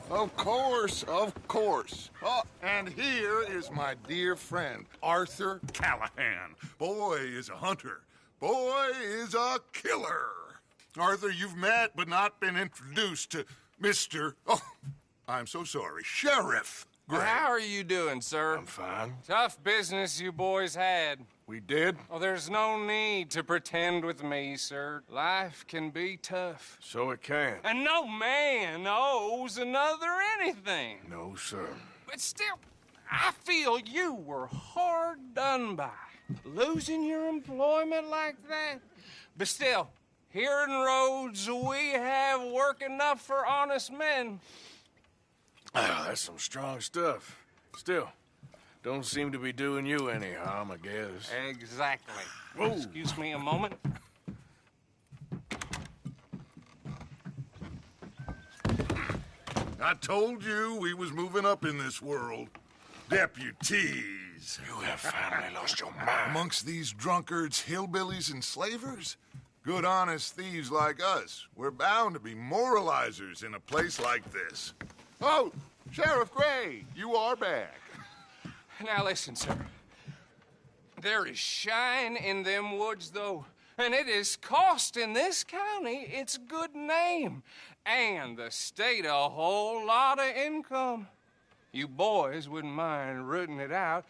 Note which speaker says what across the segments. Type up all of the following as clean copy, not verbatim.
Speaker 1: Of course, of course. Oh, and here is my dear friend, Arthur Callahan. Boy is a hunter. Boy is a killer. Arthur, you've met but not been introduced to Mr. Oh, I'm so sorry, Sheriff Gray.
Speaker 2: How are you doing, sir?
Speaker 3: I'm fine.
Speaker 2: Tough business you boys had.
Speaker 3: We did?
Speaker 2: Oh, there's no need to pretend with me, sir. Life can be tough.
Speaker 3: So it can.
Speaker 2: And no man owes another anything.
Speaker 3: No, sir.
Speaker 2: But still, I feel you were hard done by. Losing your employment like that. But still, here in Rhodes, we have work enough for honest men.
Speaker 3: Ah, that's some strong stuff. Still, don't seem to be doing you any harm, I guess.
Speaker 2: Exactly.
Speaker 3: Whoa.
Speaker 2: Excuse me a moment.
Speaker 1: I told you we was moving up in this world. Deputies.
Speaker 3: You have finally lost your mind.
Speaker 1: Amongst these drunkards, hillbillies, and slavers? Good honest thieves like us. We're bound to be moralizers in a place like this. Oh, Sheriff Gray, you are back.
Speaker 2: Now listen, sir. There is shine in them woods, though, and it is costing this county its good name, and the state a whole lot of income. You boys wouldn't mind rooting it out.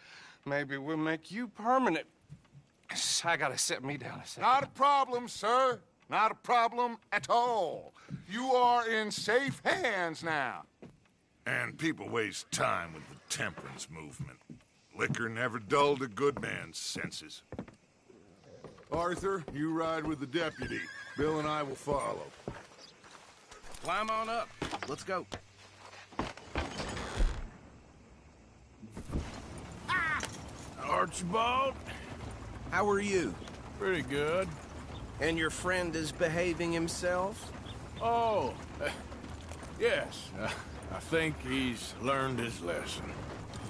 Speaker 2: Maybe we'll make you permanent. I gotta set me down a second.
Speaker 1: Not a problem, sir. Not a problem at all. You are in safe hands now. And people waste time with the temperance movement. Liquor never dulled a good man's senses. Arthur, you ride with the deputy. Bill and I will follow.
Speaker 4: Climb on up. Let's go.
Speaker 3: Archibald?
Speaker 4: How are you?
Speaker 3: Pretty good.
Speaker 4: And your friend is behaving himself?
Speaker 3: Oh, yes. I think he's learned his lesson.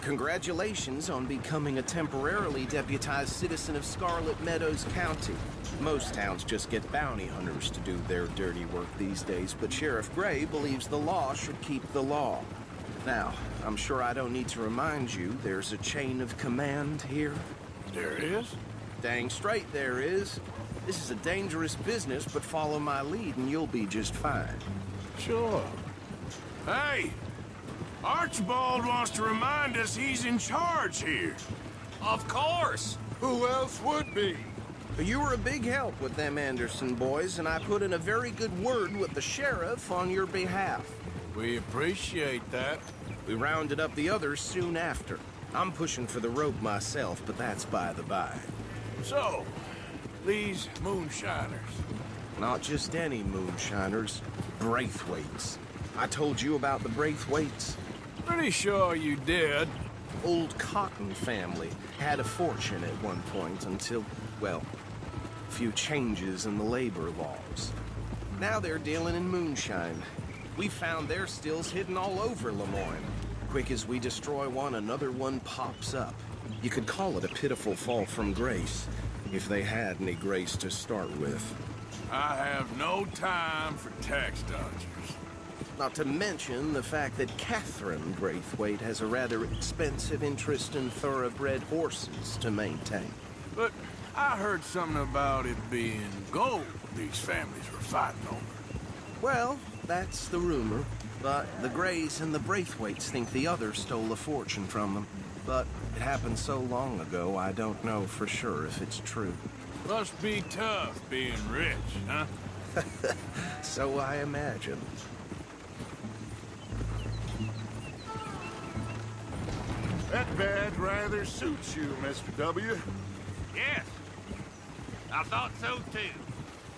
Speaker 4: Congratulations on becoming a temporarily deputized citizen of Scarlet Meadows County. Most towns just get bounty hunters to do their dirty work these days, but Sheriff Gray believes the law should keep the law. Now, I'm sure I don't need to remind you there's a chain of command here.
Speaker 3: There it is?
Speaker 4: Dang straight there is. This is a dangerous business, but follow my lead and you'll be just fine.
Speaker 3: Sure. Hey! Archibald wants to remind us he's in charge here.
Speaker 2: Of course.
Speaker 1: Who else would be?
Speaker 4: You were a big help with them Anderson boys, and I put in a very good word with the sheriff on your behalf.
Speaker 3: We appreciate that.
Speaker 4: We rounded up the others soon after. I'm pushing for the rope myself, but that's by the by.
Speaker 3: So, these moonshiners.
Speaker 4: Not just any moonshiners, Braithwaites. I told you about the Braithwaites.
Speaker 3: Pretty sure you did.
Speaker 4: Old Cotton family had a fortune at one point until, well, a few changes in the labor laws. Now they're dealing in moonshine. We found their stills hidden all over Lemoyne. Quick as we destroy one, another one pops up. You could call it a pitiful fall from grace, if they had any grace to start with.
Speaker 3: I have no time for tax dodgers.
Speaker 4: Not to mention the fact that Catherine Braithwaite has a rather expensive interest in thoroughbred horses to maintain.
Speaker 3: But I heard something about it being gold these families were fighting over.
Speaker 4: Well, that's the rumor. But the Grays and the Braithwaites think the other stole a fortune from them. But it happened so long ago, I don't know for sure if it's true.
Speaker 3: Must be tough being rich, huh?
Speaker 4: So I imagine.
Speaker 1: That badge rather suits you, Mr. W.
Speaker 5: Yes. I thought so, too.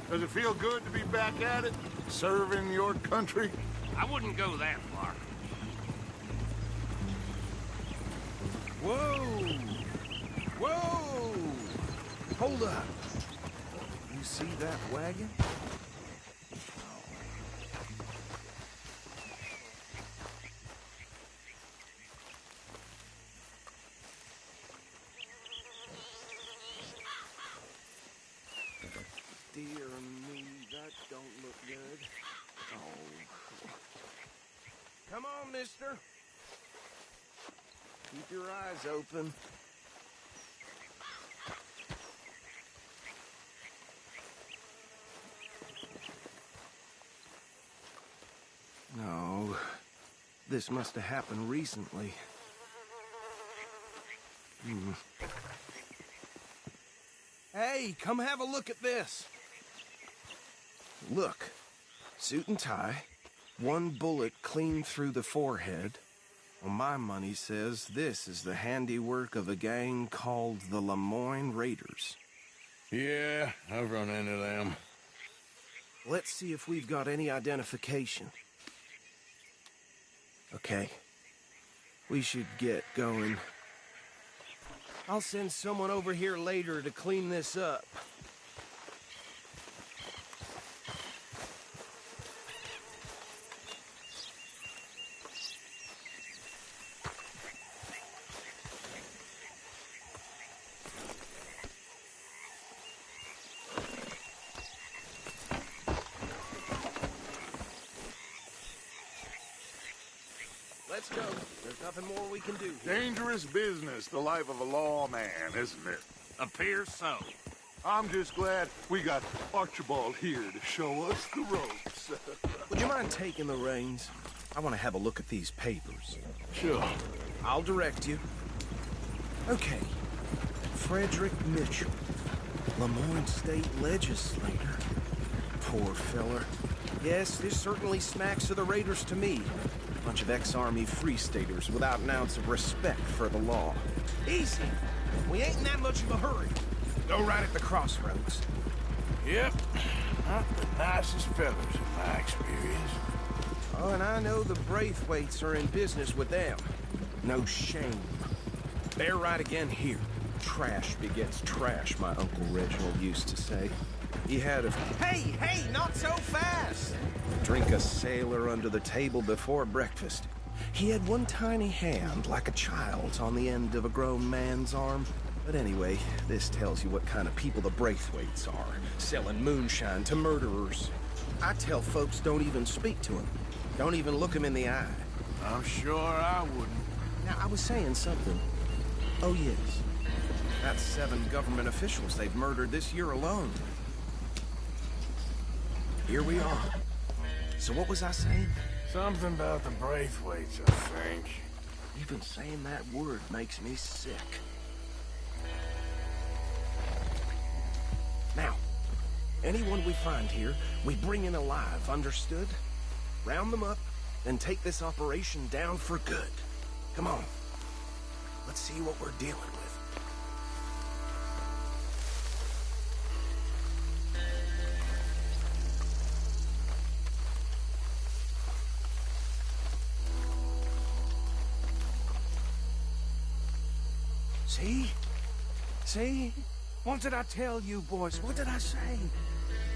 Speaker 1: Does it feel good to be back at it? Serving your country?
Speaker 5: I wouldn't go that far.
Speaker 4: Whoa! Whoa! Hold up. You see that wagon? Dear me, that don't look good. Oh. Come on on, mister. Keep your eyes open. No, this must have happened recently. Hey, come have a look at this. Look, suit and tie, one bullet clean through the forehead. Well, my money says this is the handiwork of a gang called the Lemoyne Raiders.
Speaker 3: Yeah, I've run into them.
Speaker 4: Let's see if we've got any identification. Okay. We should get going. I'll send someone over here later to clean this up. Let's go. There's nothing more we can do.
Speaker 1: Dangerous business, the life of a lawman, isn't it?
Speaker 5: Appears so.
Speaker 1: I'm just glad we got Archibald here to show us the ropes.
Speaker 4: Would you mind taking the reins? I want to have a look at these papers.
Speaker 3: Sure.
Speaker 4: I'll direct you. Okay. Frederick Mitchell, Lemoyne State Legislator. Poor feller. Yes, this certainly smacks of the Raiders to me. Bunch of ex-Army Free Staters without an ounce of respect for the law. Easy. We ain't in that much of a hurry. Go right at the crossroads.
Speaker 3: Yep. Not the nicest fellas in my experience.
Speaker 4: Oh, and I know the Braithwaites are in business with them. No shame. They're right again here. Trash begets trash, my Uncle Reginald used to say. He had a... Hey, not so fast! Drink a sailor under the table before breakfast. He had one tiny hand, like a child's, on the end of a grown man's arm. But anyway, this tells you what kind of people the Braithwaites are. Selling moonshine to murderers. I tell folks don't even speak to them. Don't even look them in the eye.
Speaker 3: I'm sure I wouldn't.
Speaker 4: Now, I was saying something. Oh, yes. That's 7 government officials they've murdered this year alone. Here we are. So what was I saying?
Speaker 3: Something about the Braithwaites, I think.
Speaker 4: Even saying that word makes me sick. Now, anyone we find here, we bring in alive, understood? Round them up, and take this operation down for good. Come on. Let's see what we're dealing with. See? What did I tell you, boys? What did I say?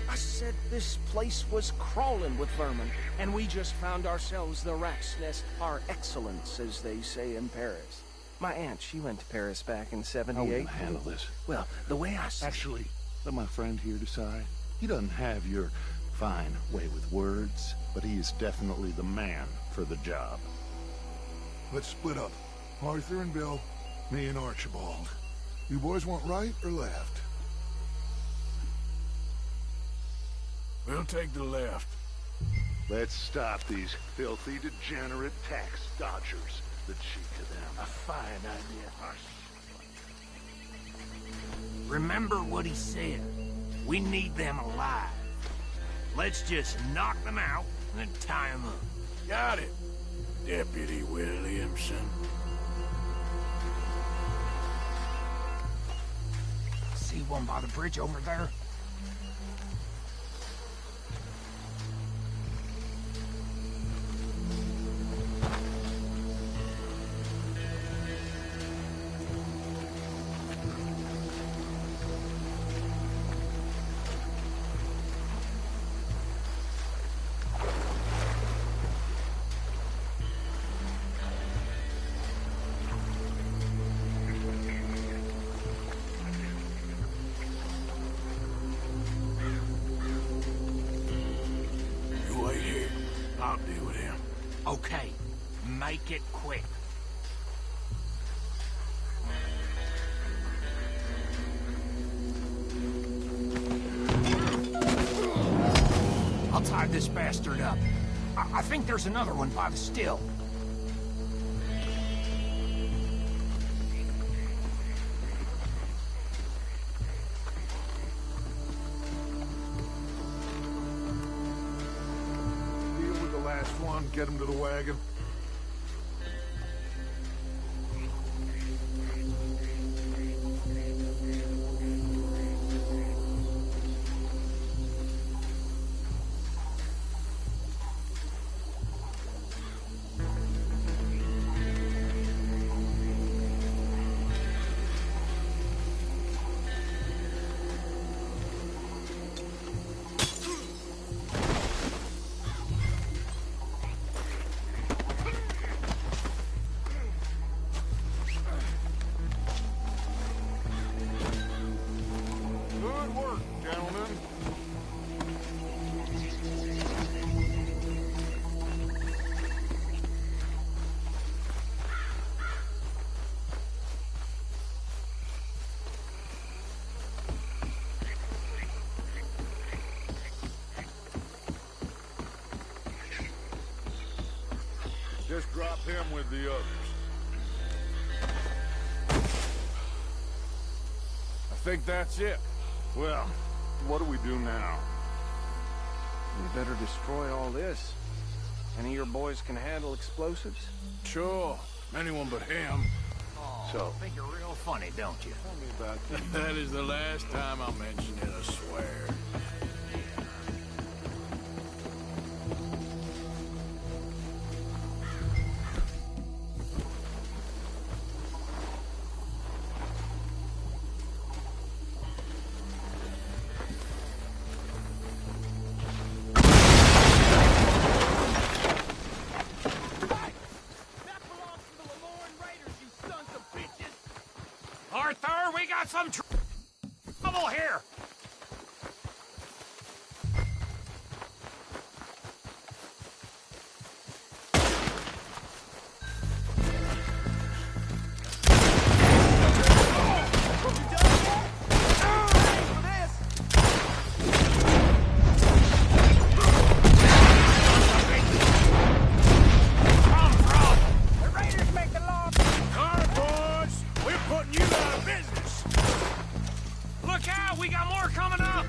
Speaker 4: I said this place was crawling with vermin, and we just found ourselves the rat's nest par excellence, as they say in Paris. My aunt, she went to Paris back in '78.
Speaker 6: How are we gonna handle this?
Speaker 4: Well, the way I see
Speaker 6: Actually, let my friend here decide. He doesn't have your fine way with words, but he is definitely the man for the job.
Speaker 1: Let's split up. Arthur and Bill, me and Archibald. You boys want right or left?
Speaker 3: We'll take the left.
Speaker 6: Let's stop these filthy, degenerate tax dodgers. The cheek of them.
Speaker 3: A fine idea.
Speaker 5: Remember what he said. We need them alive. Let's just knock them out and then tie them up.
Speaker 3: Got it, Deputy Williamson.
Speaker 5: See one by the bridge over there?
Speaker 3: You wait here. I'll deal with him.
Speaker 5: Okay, Make it quick. I'll tie this bastard up. I think there's another one by the still.
Speaker 6: Deal with the last one, get him to the wagon. Good work, gentlemen. Just drop him with the others.
Speaker 3: I think that's it.
Speaker 6: Well, what do we do now?
Speaker 4: We better destroy all this. Any of your boys can handle explosives?
Speaker 3: Sure. Anyone but him.
Speaker 6: So,
Speaker 5: Think you're real funny, don't you?
Speaker 6: tell me about
Speaker 3: That is the last time I'll mention it, I swear.
Speaker 5: Arthur, we got some trouble here!
Speaker 3: Alright, boys. We're putting you out of business.
Speaker 5: Look out! We got more coming up!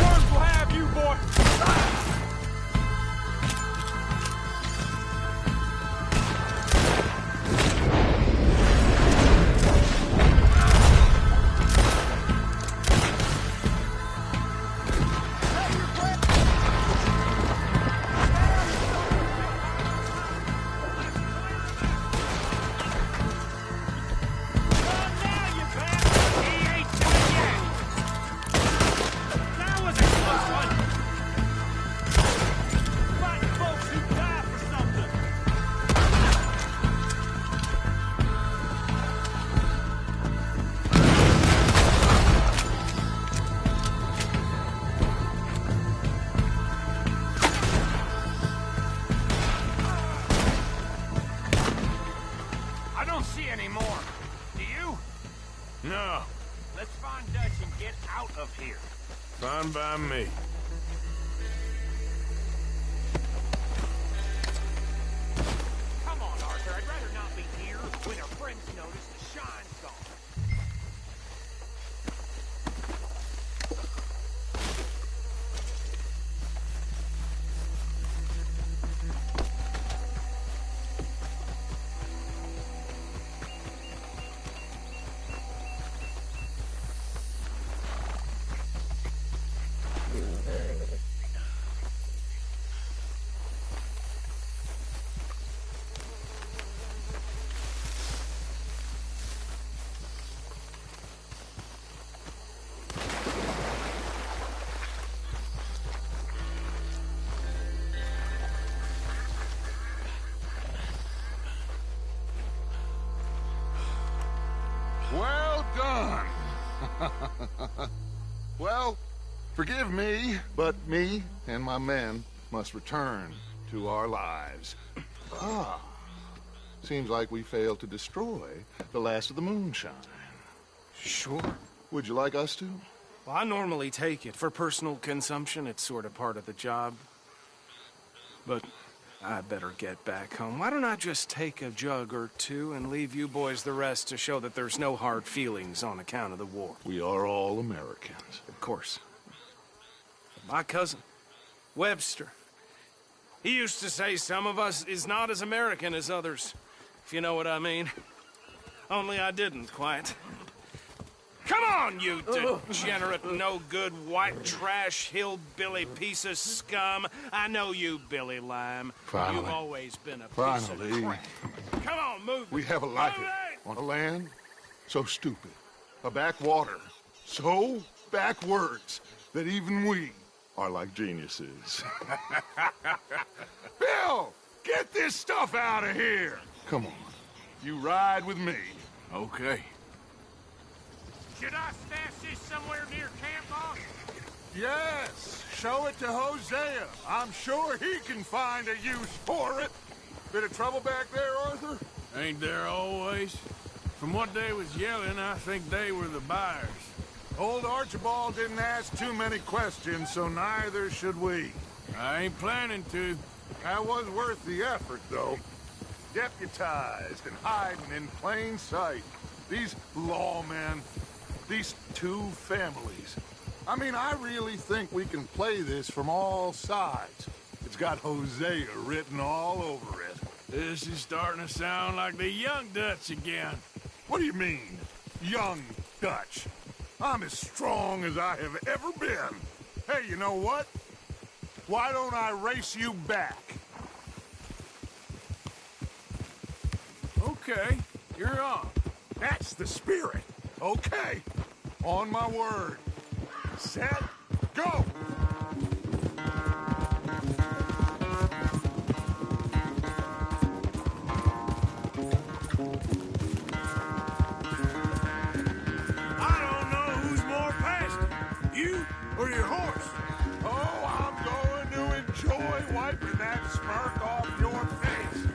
Speaker 3: Worms will have you, boy.
Speaker 5: I don't see any more. Do you?
Speaker 3: No.
Speaker 5: Let's find Dutch and get out of here.
Speaker 3: Fine by me.
Speaker 5: Come on, Arthur. I'd rather not be here when our friends notice the shine's gone.
Speaker 1: Well done. Well, forgive me, but me and my men must return to our lives. Seems like we failed to destroy the last of the moonshine.
Speaker 4: Sure.
Speaker 1: Would you like us to?
Speaker 4: Well, I normally take it. For personal consumption, it's sort of part of the job. But I better get back home. Why don't I just take a jug or two and leave you boys the rest to show that there's no hard feelings on account of the war?
Speaker 1: We are all Americans.
Speaker 4: Of course. My cousin, Webster, he used to say some of us is not as American as others, if you know what I mean. Only I didn't quite. Come on, you degenerate, no-good, white trash, hillbilly piece of scum. I know you, Billy Lime.
Speaker 1: Finally.
Speaker 4: You've always been a piece
Speaker 1: Finally.
Speaker 4: of crap. Come on, move it.
Speaker 1: We have a life
Speaker 4: Move it!
Speaker 1: on a land so stupid, a backwater so backwards that even we are like geniuses. Bill, get this stuff out of here. Come on, you ride with me.
Speaker 3: Okay.
Speaker 5: Should I stash this somewhere near camp, boss?
Speaker 1: Yes, show it to Hosea. I'm sure he can find a use for it. Bit of trouble back there, Arthur?
Speaker 3: Ain't there always? From what they was yelling, I think they were the buyers.
Speaker 1: Old Archibald didn't ask too many questions, so neither should we.
Speaker 3: I ain't planning to.
Speaker 1: That was worth the effort, though. Deputized and hiding in plain sight. These lawmen, these two families. I mean, I really think we can play this from all sides. It's got Hosea written all over it.
Speaker 3: This is starting to sound like the Young Dutch again.
Speaker 1: What do you mean, young Dutch? I'm as strong as I have ever been. Hey, you know what? Why don't I race you back?
Speaker 3: Okay, you're on.
Speaker 1: That's the spirit. Okay. On my word. Set, go!
Speaker 3: I don't know who's more past, you or your horse.
Speaker 1: Oh, I'm going to enjoy wiping that smirk off your face.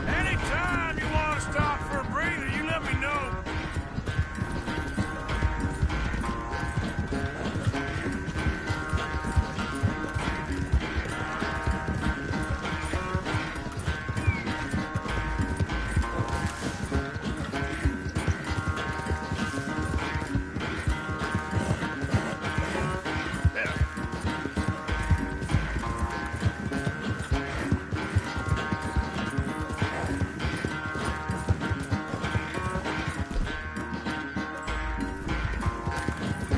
Speaker 3: Anytime you want to stop for a breather, you let me know.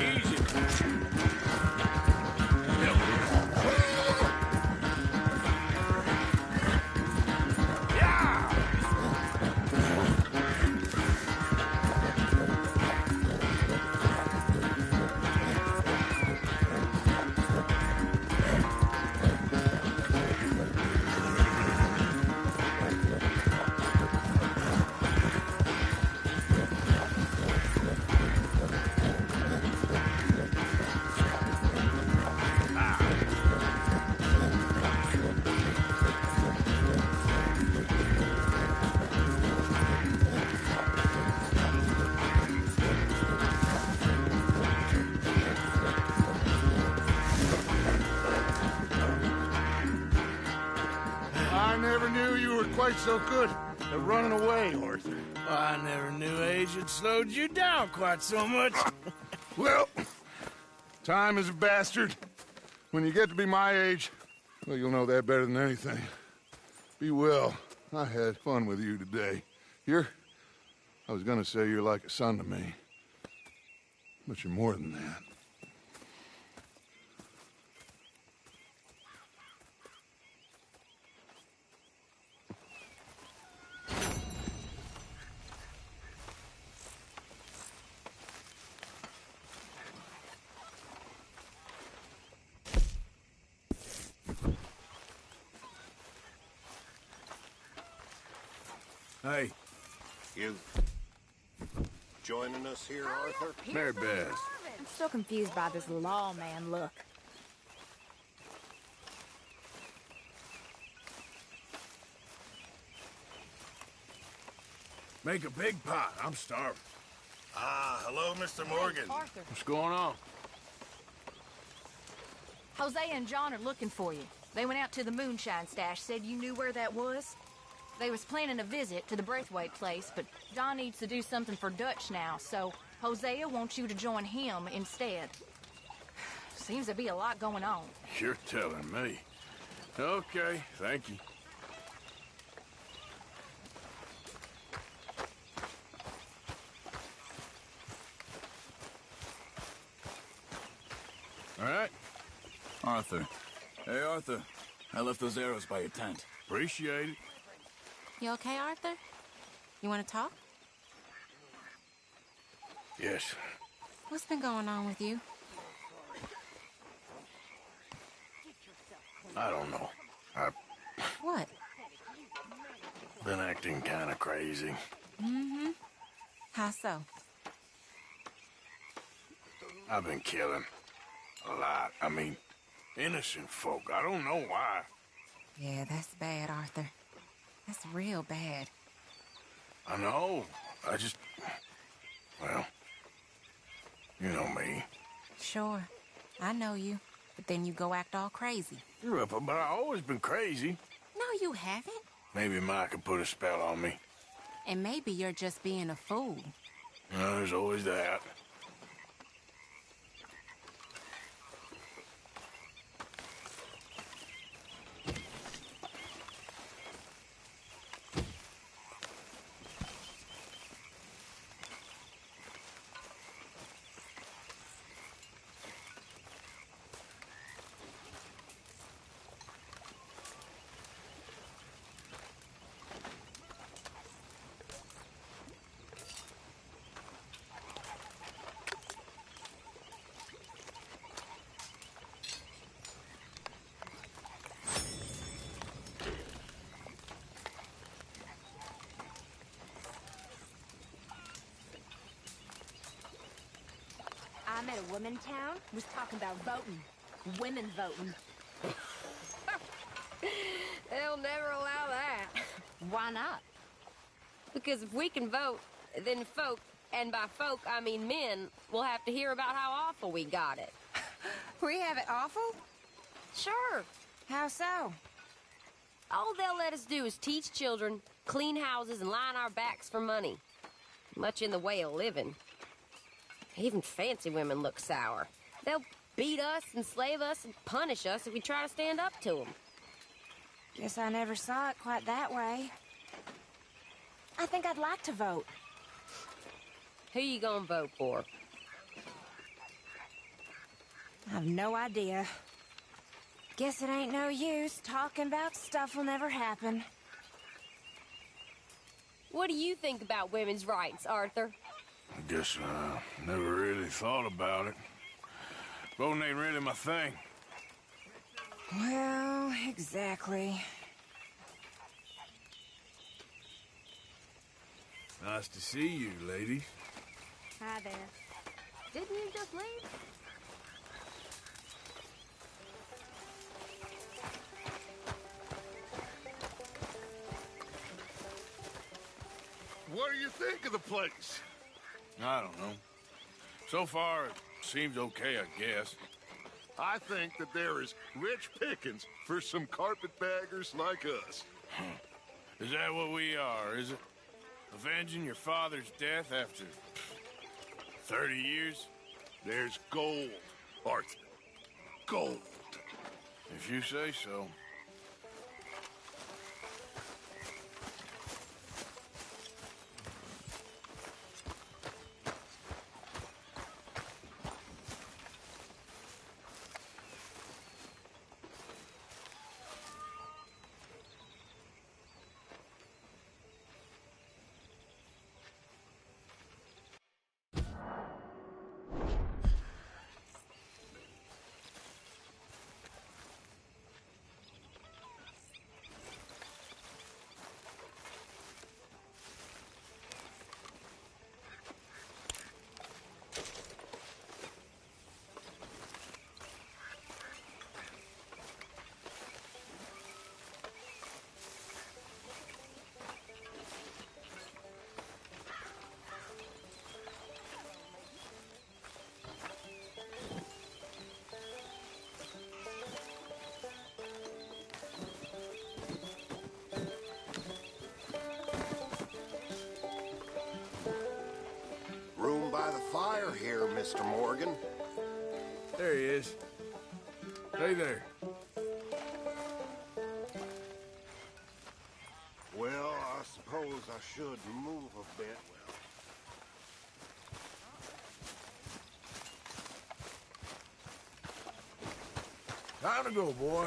Speaker 3: Easy. Yeah!
Speaker 1: I never knew you were quite so good at running away, Arthur.
Speaker 3: I never knew age had slowed you down quite so much.
Speaker 1: Well, time is a bastard. When you get to be my age, well, you'll know that better than anything. Be well. I had fun with you today. I was gonna say you're like a son to me. But you're more than that.
Speaker 3: Hey,
Speaker 7: You joining us here, Arthur?
Speaker 3: Mary Beth.
Speaker 8: I'm still confused by this lawman look.
Speaker 3: Make a big pot. I'm starving.
Speaker 7: Ah, hello, Mr. Morgan.
Speaker 8: Arthur,
Speaker 3: What's going on?
Speaker 8: Jose and John are looking for you. They went out to the moonshine stash, said you knew where that was. They was planning a visit to the Braithwaite place, but John needs to do something for Dutch now, so Hosea wants you to join him instead. Seems to be a lot going on.
Speaker 3: You're telling me. Okay, thank you. All right.
Speaker 9: Arthur. Hey, Arthur. I left those arrows by your tent.
Speaker 3: Appreciate it.
Speaker 10: You okay, Arthur? You want to talk?
Speaker 3: Yes.
Speaker 10: What's been going on with you?
Speaker 3: I don't know. I've
Speaker 10: What?
Speaker 3: been acting kind of crazy.
Speaker 10: Mm-hmm. How so?
Speaker 3: I've been killing. A lot. I mean, innocent folk. I don't know why.
Speaker 10: Yeah, that's bad, Arthur. That's real bad.
Speaker 3: I know. I just... Well... You know me.
Speaker 10: Sure. I know you. But then you go act all crazy.
Speaker 3: You're up, but I've always been crazy.
Speaker 10: No, you haven't.
Speaker 3: Maybe Mike could put a spell on me.
Speaker 10: And maybe you're just being a fool.
Speaker 3: There's always that.
Speaker 8: I met a woman in town, was talking about voting. Women voting.
Speaker 11: They'll never allow that.
Speaker 8: Why not?
Speaker 11: Because if we can vote, then folk, and by folk I mean men, will have to hear about how awful we got it.
Speaker 10: We have it awful?
Speaker 11: Sure.
Speaker 10: How so?
Speaker 11: All they'll let us do is teach children, clean houses, and line our backs for money. Much in the way of living. Even fancy women look sour. They'll beat us, enslave us, and punish us if we try to stand up to them.
Speaker 10: Guess I never saw it quite that way.
Speaker 8: I think I'd like to vote.
Speaker 11: Who you gonna vote for?
Speaker 10: I've no idea. Guess it ain't no use. Talking about stuff will never happen.
Speaker 11: What do you think about women's rights, Arthur?
Speaker 3: I guess I never really thought about it. Voting ain't really my thing.
Speaker 10: Well, exactly.
Speaker 3: Nice to see you, ladies.
Speaker 8: Hi there.
Speaker 11: Didn't you just leave?
Speaker 1: What do you think of the place?
Speaker 3: I don't know. So far, it seems okay, I guess.
Speaker 1: I think that there is rich pickings for some carpetbaggers like us.
Speaker 3: Is that what we are, is it? Avenging your father's death after 30 years?
Speaker 1: There's gold, Arthur. Gold.
Speaker 3: If you say so.
Speaker 7: Mr. Morgan.
Speaker 3: There he is. Hey there.
Speaker 7: Well, I suppose I should move a bit.
Speaker 3: Time to go, boy.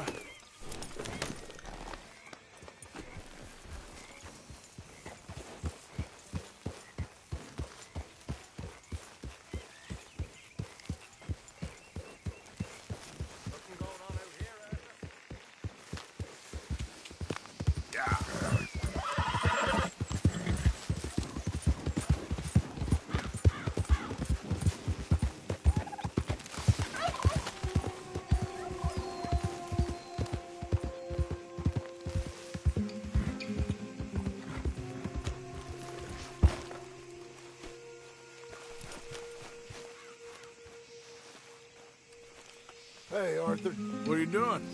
Speaker 3: Hey, Arthur. What are you doing?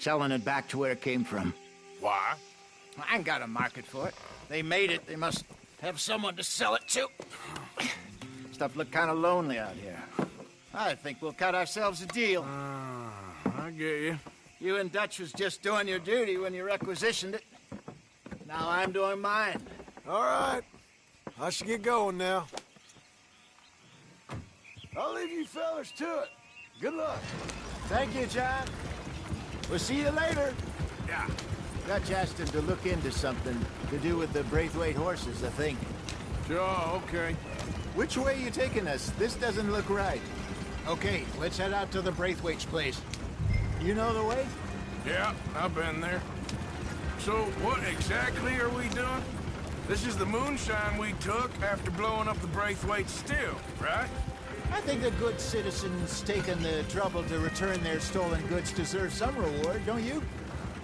Speaker 12: Selling it back to where it came from.
Speaker 3: Why?
Speaker 12: I ain't got a market for it. They made it. They must have someone to sell it to. Stuff look kind of lonely out here. I think we'll cut ourselves a deal.
Speaker 3: I get you.
Speaker 12: You and Dutch was just doing your duty when you requisitioned it. Now I'm doing mine.
Speaker 13: All right. I should get going now. I'll leave you fellas to it. Good luck.
Speaker 12: Thank you, John. We'll see you later.
Speaker 3: Yeah.
Speaker 12: Dutch asked him to look into something to do with the Braithwaite horses, I think.
Speaker 3: Sure, okay.
Speaker 12: Which way are you taking us? This doesn't look right. Okay, let's head out to the Braithwaite's place. You know the way?
Speaker 3: Yeah, I've been there. So, what exactly are we doing? This is the moonshine we took after blowing up the Braithwaite still, right?
Speaker 12: I think the good citizens taking the trouble to return their stolen goods deserve some reward, don't you?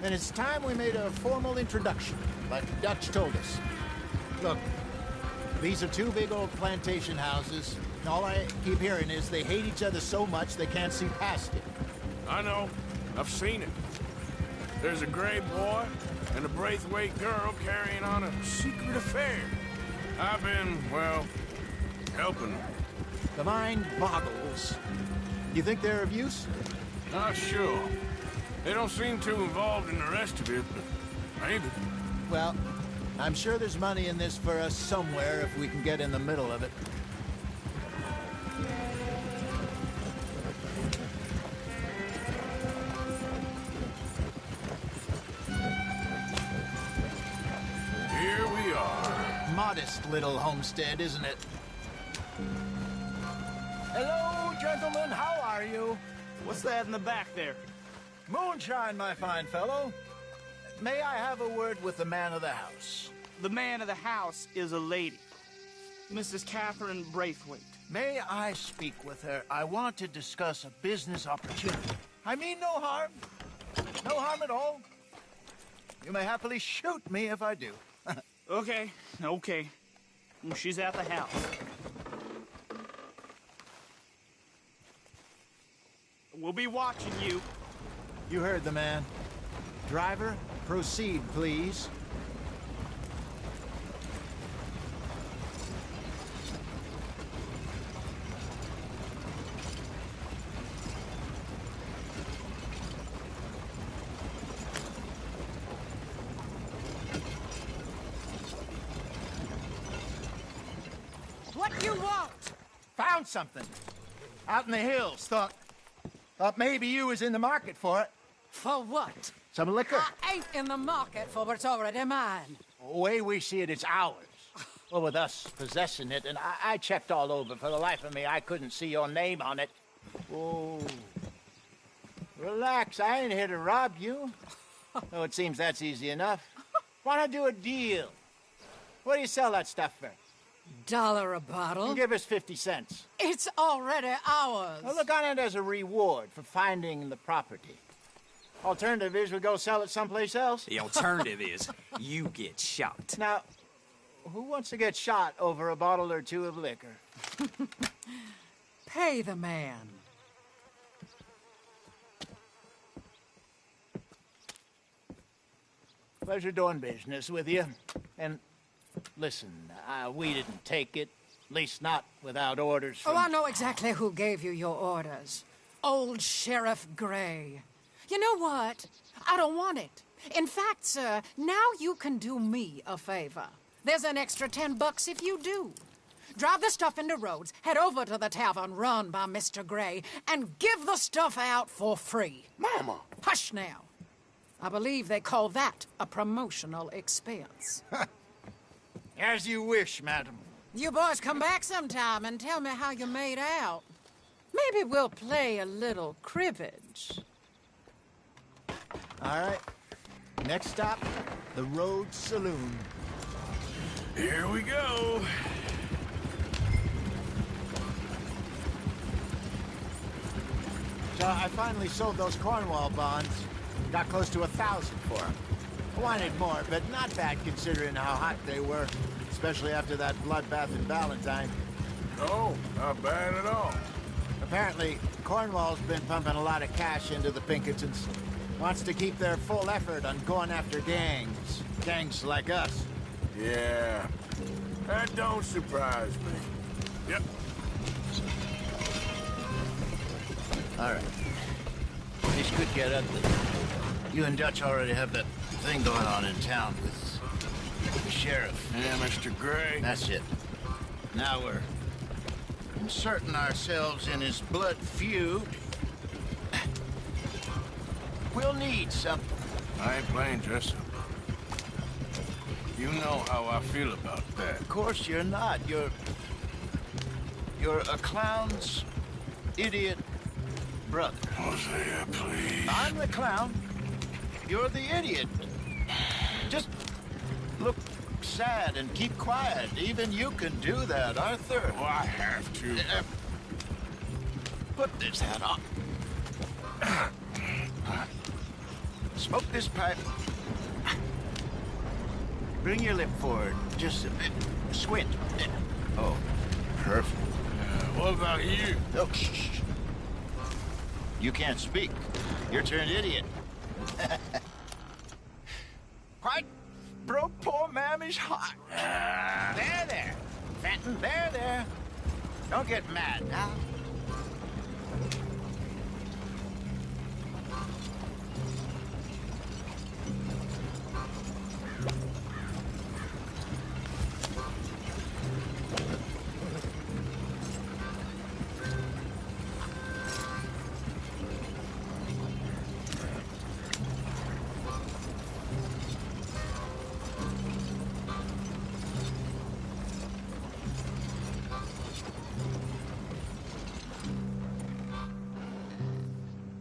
Speaker 12: And it's time we made a formal introduction, like Dutch told us. Look, these are two big old plantation houses. All I keep hearing is they hate each other so much they can't see past it.
Speaker 3: I know. I've seen it. There's a gray boy and a Braithwaite girl carrying on a secret affair. I've been, well, helping them.
Speaker 12: The mind boggles. You think they're of use?
Speaker 3: Not sure. They don't seem too involved in the rest of it, but maybe.
Speaker 12: Well, I'm sure there's money in this for us somewhere if we can get in the middle of it.
Speaker 3: Here we are.
Speaker 12: Modest little homestead, isn't it?
Speaker 13: Hello, gentlemen. How are you?
Speaker 14: What's that in the back there?
Speaker 12: Moonshine, my fine fellow. May I have a word with the man of the house?
Speaker 14: The man of the house is a lady. Mrs. Catherine Braithwaite.
Speaker 12: May I speak with her? I want to discuss a business opportunity. I mean no harm. No harm at all. You may happily shoot me if I do.
Speaker 14: Okay. She's at the house. We'll be watching you.
Speaker 12: You heard the man. Driver, proceed, please.
Speaker 15: What you want?
Speaker 12: Found something. Out in the hills. Thought maybe you was in the market for it.
Speaker 15: For what?
Speaker 12: Some liquor.
Speaker 15: I ain't in the market for what's already mine.
Speaker 12: The way we see it, it's ours. Well, with us possessing it, and I checked all over. For the life of me, I couldn't see your name on it. Oh. Relax, I ain't here to rob you. Oh, it seems that's easy enough. Wanna do a deal? What do you sell that stuff for?
Speaker 15: $1 a bottle?
Speaker 12: You give us 50 cents.
Speaker 15: It's already ours.
Speaker 12: Well, look on it as a reward for finding the property. Alternative is we go sell it someplace else.
Speaker 16: The alternative is you get shot.
Speaker 12: Now, who wants to get shot over a bottle or two of liquor?
Speaker 15: Pay the man.
Speaker 12: Pleasure doing business with you. And listen, we didn't take it. At least not without orders from...
Speaker 15: Oh, I know exactly who gave you your orders. Old Sheriff Gray. You know what? I don't want it. In fact, sir, now you can do me a favor. There's an extra $10 if you do. Drive the stuff into Rhodes, head over to the tavern run by Mr. Gray, and give the stuff out for free.
Speaker 7: Mama!
Speaker 15: Hush now. I believe they call that a promotional expense.
Speaker 12: As you wish, madam.
Speaker 15: You boys come back sometime and tell me how you made out. Maybe we'll play a little cribbage.
Speaker 12: All right. Next stop, the Rhodes Saloon.
Speaker 3: Here we go.
Speaker 12: So I finally sold those Cornwall bonds. Got close to 1,000 for them. I wanted more, but not bad considering how hot they were, especially after that bloodbath in Valentine.
Speaker 3: Oh, not bad at all.
Speaker 12: Apparently, Cornwall's been pumping a lot of cash into the Pinkertons. Wants to keep their full effort on going after gangs. Gangs like us.
Speaker 3: Yeah, that don't surprise me. Yep.
Speaker 12: All right. This could get ugly. You and Dutch already have that thing going on in town with the sheriff.
Speaker 3: Yeah, Mr. Gray.
Speaker 12: That's it. Now we're inserting ourselves in his blood feud. We'll need something.
Speaker 3: I ain't playing dress up. You know how I feel about that.
Speaker 12: Of course you're not. You're a clown's idiot brother.
Speaker 3: Hosea, please.
Speaker 12: I'm the clown. You're the idiot. Just look sad and keep quiet. Even you can do that, Arthur.
Speaker 3: Oh, I have to.
Speaker 12: Put this hat on. Smoke this pipe. Bring your lip forward just a bit. Squint. Oh, perfect.
Speaker 3: What about you?
Speaker 12: Oh, shh. You can't speak. You're turned idiot. Quite broke poor Mammy's heart. There. Fenton, there. Don't get mad now.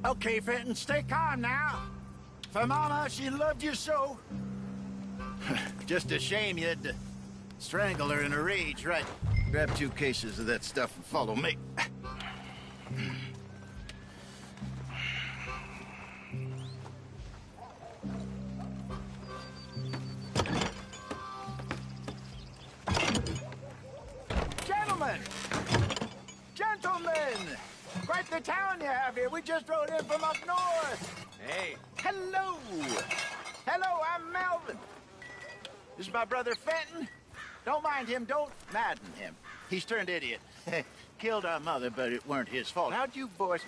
Speaker 12: Okay, Fenton, stay calm now. For Mama, she loved you so. Just a shame you had to strangle her in a rage, right? Grab 2 cases of that stuff and follow me. Gentlemen! Quite the town you have here. We just rode in from up north.
Speaker 16: Hey.
Speaker 12: Hello. Hello, I'm Melvin. This is my brother Fenton. Don't mind him. Don't madden him. He's turned idiot. Killed our mother, but it weren't his fault. How'd you boys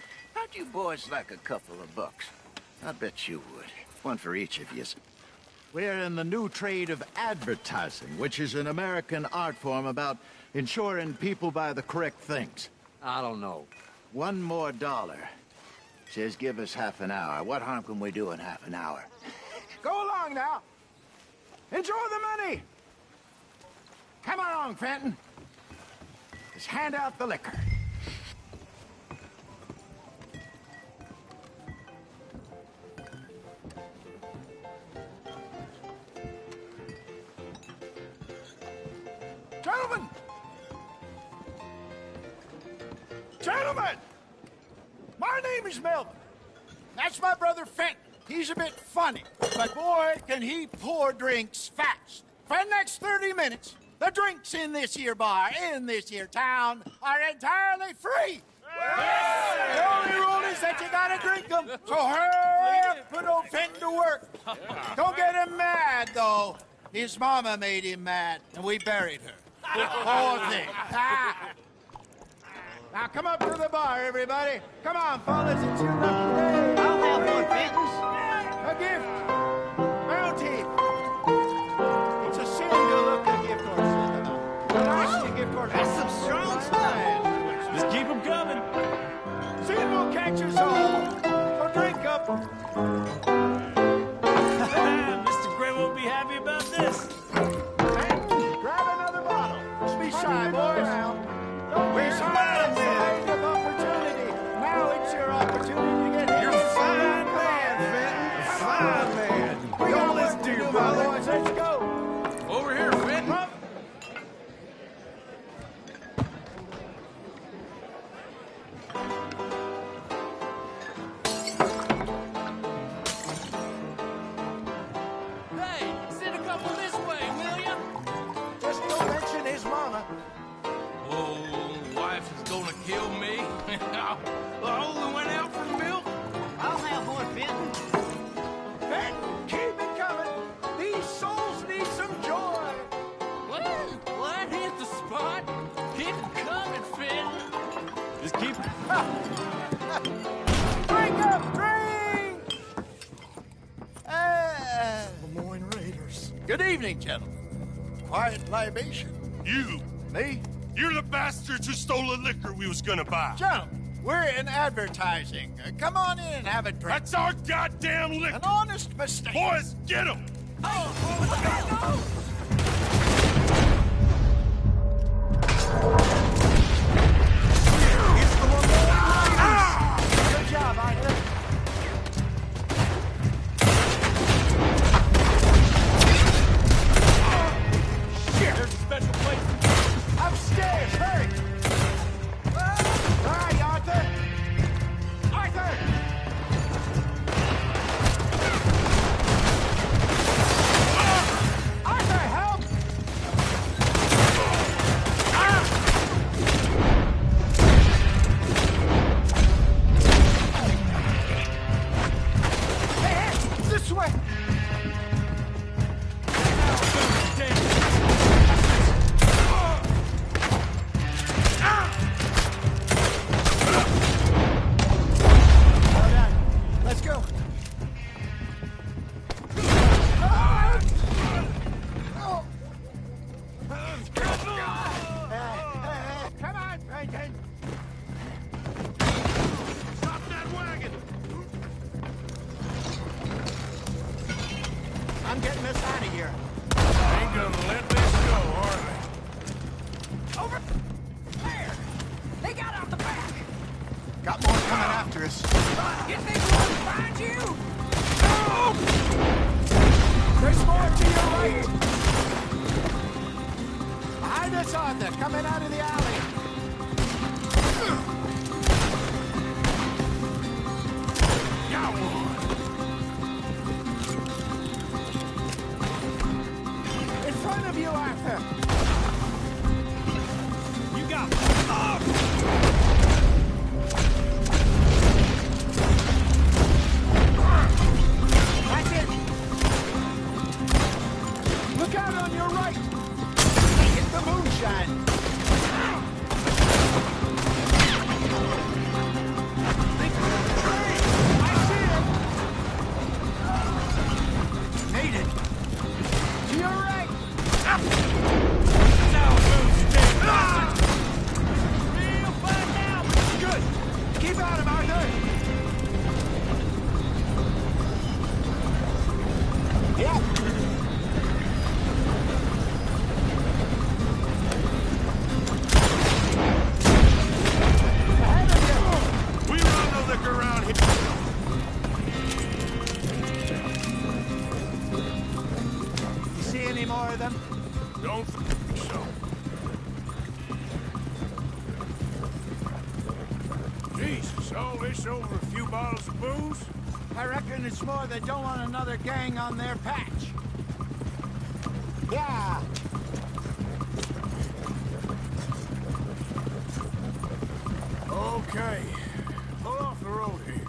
Speaker 12: like a couple of bucks? I bet you would. One for each of you. We're in the new trade of advertising, which is an American art form about ensuring people buy the correct things.
Speaker 16: I don't know.
Speaker 12: $1 more. Says give us half an hour. What harm can we do in half an hour? Go along now. Enjoy the money. Come along, Fenton. Just hand out the liquor. Gentlemen! Gentlemen! My name is Melvin. That's my brother Fenton. He's a bit funny, but boy, can he pour drinks fast. For the next 30 minutes, the drinks in this here bar, in this here town, are entirely free. The only rule is that you gotta drink them. So hurry up, put old Fenton to work. Don't get him mad, though. His mama made him mad, and we buried her. Poor thing. Ah. Now come up to the bar, everybody. Come on, fellas, it's your lucky day.
Speaker 13: I'll have one, Fitz.
Speaker 12: A gift. Bounty. It's a sin to look a gift horse in the mouth. But I see a gift horse.
Speaker 13: That's some strong stuff.
Speaker 16: Just keep them coming.
Speaker 12: Sin will catch us all. So drink up.
Speaker 16: Mr. Gray won't be happy about this.
Speaker 12: Grab another bottle. Just be shy, boys. Don't be shy. It's a of opportunity. Now it's your opportunity to get. You're a fine man, Fenton. A fine man. Don't listen to your brother. Boys, let's go.
Speaker 3: Over here, Fenton.
Speaker 5: Hey, send a couple this way, will ya?
Speaker 12: Just don't mention his mama.
Speaker 3: Oh, wife is gonna kill me. I only went out for milk.
Speaker 13: I'll have one, Fenton.
Speaker 12: Fenton, keep it coming. These souls need some joy.
Speaker 5: Well, that hit the spot. Keep 'em coming, Fenton.
Speaker 16: Just keep...
Speaker 12: Drink up, drink!
Speaker 7: Lemoyne Raiders.
Speaker 12: Good evening, gentlemen. Quiet libation.
Speaker 1: You!
Speaker 12: Me?
Speaker 1: You're the bastards who stole the liquor we was gonna buy.
Speaker 12: Gentlemen, we're in advertising. Come on in and have a drink.
Speaker 1: That's our goddamn liquor!
Speaker 12: An honest mistake.
Speaker 1: Boys, get him!
Speaker 12: It's the Lemoyne Raiders. Good job, Arthur.
Speaker 16: There's a special place.
Speaker 12: Upstairs, hurry! All right, Arthur. Arthur! Arthur, help! Hey, this way! Well done. Let's go. Come on, Peyton.
Speaker 1: Stop that wagon!
Speaker 12: I'm getting us out of here.
Speaker 3: Ain't gonna let this go, are they?
Speaker 15: Over there! They got out the back!
Speaker 12: Got more coming after us.
Speaker 15: You think we'll find you?
Speaker 12: There's more to your right. Behind us, Arthur, coming out of the alley.
Speaker 3: Got one.
Speaker 12: In front of you, Arthur.
Speaker 16: You got...
Speaker 12: That's it. Look out on your right. Hit the moonshine. I see it. Made it. To your right.
Speaker 5: Real fun now, but it's good.
Speaker 12: Keep at him, Arthur. Yeah. Ahead of you.
Speaker 1: We run the liquor around here.
Speaker 12: You see any more of them?
Speaker 3: Don't think so. Jesus, all this over a few bottles of booze?
Speaker 12: I reckon it's more they don't want another gang on their patch. Yeah.
Speaker 3: Okay. Pull off the road here.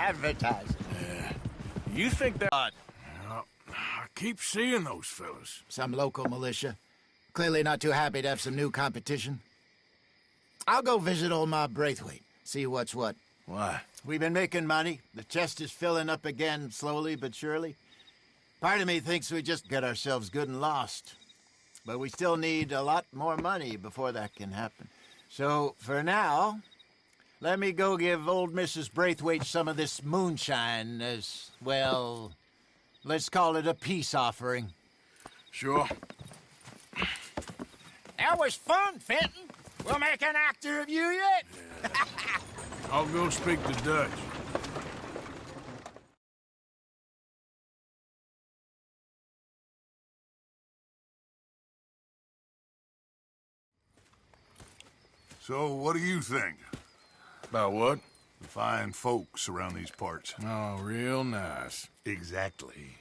Speaker 12: Advertising.
Speaker 3: You think that... Well, I keep seeing those fellas.
Speaker 12: Some local militia. Clearly not too happy to have some new competition. I'll go visit old Ma Braithwaite, see what's what.
Speaker 3: Why?
Speaker 12: We've been making money. The chest is filling up again, slowly but surely. Part of me thinks we just get ourselves good and lost. But we still need a lot more money before that can happen. So, for now, let me go give old Mrs. Braithwaite some of this moonshine as, well, let's call it a peace offering.
Speaker 3: Sure.
Speaker 12: That was fun, Fenton. We'll make an actor of you yet.
Speaker 3: I'll go speak to Dutch.
Speaker 1: So, what do you think?
Speaker 3: About what?
Speaker 1: The fine folks around these parts.
Speaker 3: Oh, real nice.
Speaker 1: Exactly.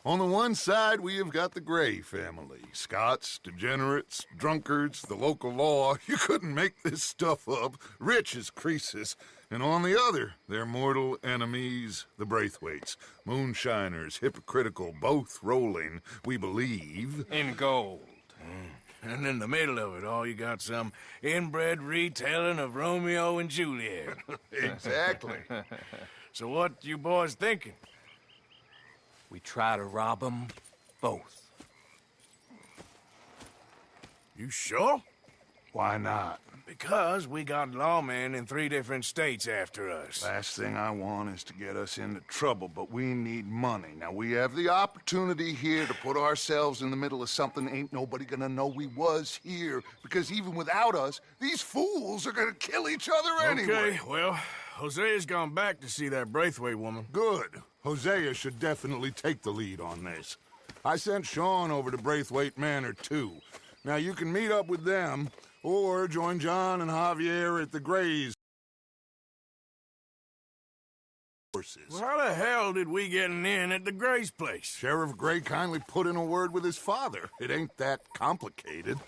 Speaker 1: On the one side, we have got the Gray family. Scots, degenerates, drunkards, the local law. You couldn't make this stuff up. Rich as Croesus. And on the other, their mortal enemies, the Braithwaites. Moonshiners, hypocritical, both rolling, we believe.
Speaker 2: In gold.
Speaker 3: And in the middle of it all, you got some inbred retelling of Romeo and Juliet.
Speaker 1: Exactly.
Speaker 3: So what you boys thinking?
Speaker 2: We try to rob them both.
Speaker 3: You sure?
Speaker 1: Why not?
Speaker 3: Because we got lawmen in 3 different states after us.
Speaker 1: Last thing I want is to get us into trouble, but we need money. Now, we have the opportunity here to put ourselves in the middle of something ain't nobody gonna know we was here, because even without us, these fools are gonna kill each other anyway.
Speaker 3: Okay, well, Hosea's gone back to see that Braithwaite woman.
Speaker 1: Good. Hosea should definitely take the lead on this. I sent Sean over to Braithwaite Manor, too. Now, you can meet up with them, or join John and Javier at the Grays.
Speaker 3: Well, how the hell did we get in at the Gray's place?
Speaker 1: Sheriff Gray kindly put in a word with his father. It ain't that complicated.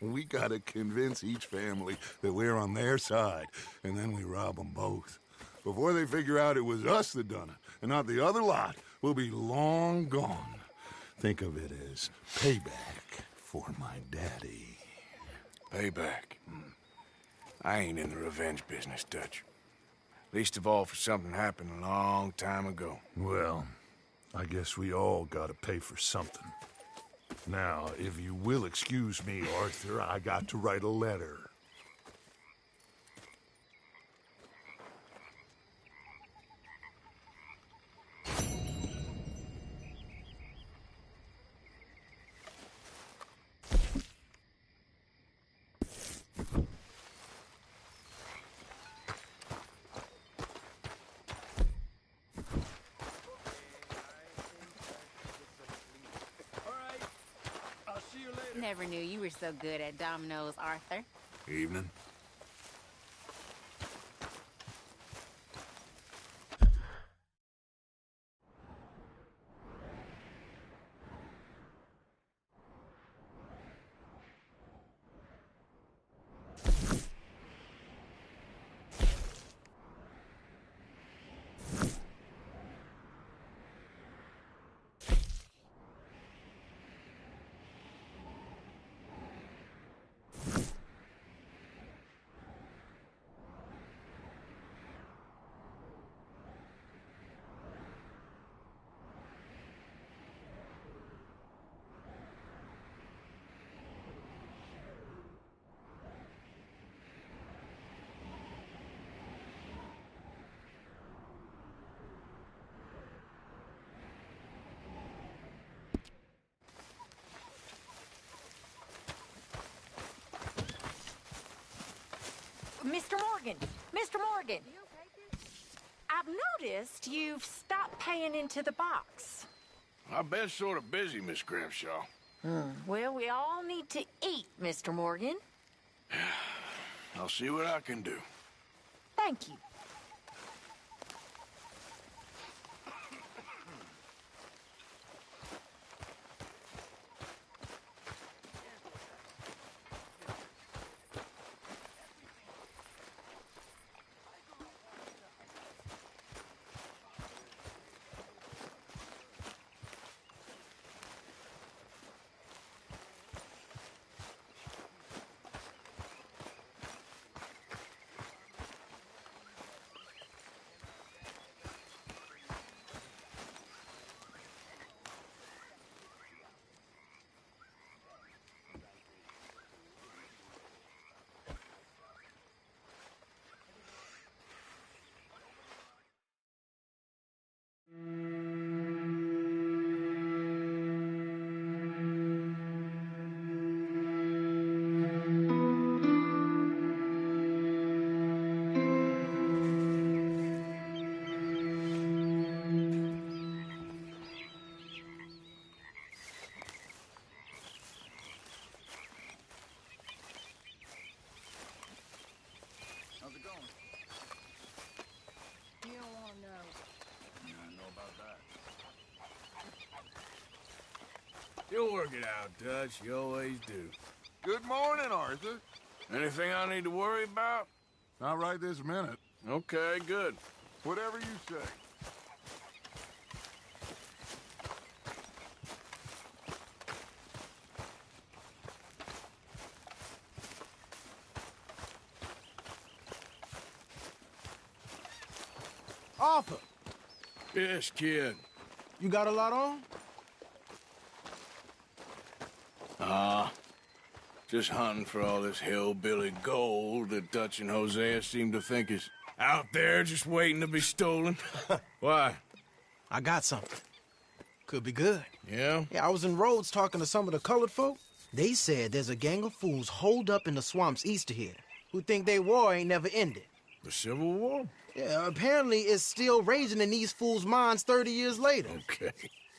Speaker 1: We gotta convince each family that we're on their side, and then we rob them both. Before they figure out it was us that done it, and not the other lot, we'll be long gone. Think of it as payback for my daddy.
Speaker 3: Payback. I ain't in the revenge business, Dutch. Least of all for something happened a long time ago.
Speaker 1: Well, I guess we all gotta pay for something. Now, if you will excuse me, Arthur, I got to write a letter.
Speaker 17: Never knew you were so good at dominoes, Arthur.
Speaker 3: Evening.
Speaker 10: Mr. Morgan! Mr. Morgan! I've noticed you've stopped paying into the box.
Speaker 3: I've been sort of busy, Miss Grimshaw.
Speaker 10: Well, we all need to eat, Mr. Morgan.
Speaker 3: I'll see what I can do.
Speaker 10: Thank you.
Speaker 3: You'll work it out, Dutch. You always do.
Speaker 1: Good morning, Arthur.
Speaker 3: Anything I need to worry about?
Speaker 1: Not right this minute.
Speaker 3: Okay, good.
Speaker 1: Whatever you say.
Speaker 18: Arthur,
Speaker 3: Yes, kid.
Speaker 18: you got a lot on?
Speaker 3: Just hunting for all this hillbilly gold that Dutch and Hosea seem to think is out there just waiting to be stolen. Why?
Speaker 18: I got something. Could be good.
Speaker 3: Yeah?
Speaker 18: Yeah, I was in Rhodes talking to some of the colored folk. They said there's a gang of fools holed up in the swamps east of here who think their war ain't never ended.
Speaker 3: The Civil War?
Speaker 18: Yeah, apparently it's still raging in these fools' minds 30 years later.
Speaker 3: Okay.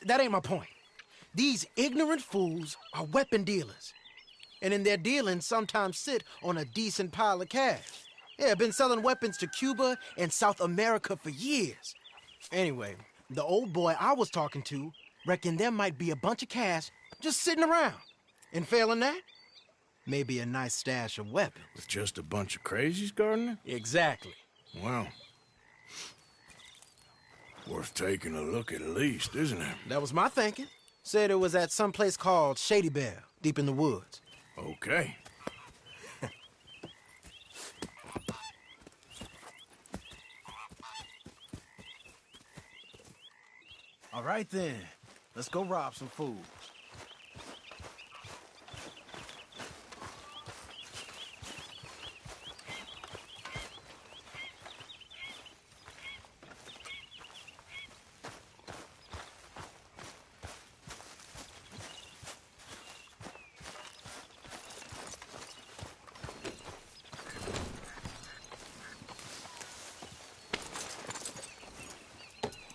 Speaker 18: That ain't my point. These ignorant fools are weapon dealers. And in their dealing, sometimes sit on a decent pile of cash. Yeah, been selling weapons to Cuba and South America for years. Anyway, the old boy I was talking to reckoned there might be a bunch of cash just sitting around. And failing that, maybe a nice stash of weapons.
Speaker 3: With just a bunch of crazies, Gardner?
Speaker 18: Exactly.
Speaker 3: Well, worth taking a look at least, isn't it?
Speaker 18: That was my thinking. Said it was at some place called Shady Belle, deep in the woods.
Speaker 3: Okay.
Speaker 18: All right then, let's go rob some fools.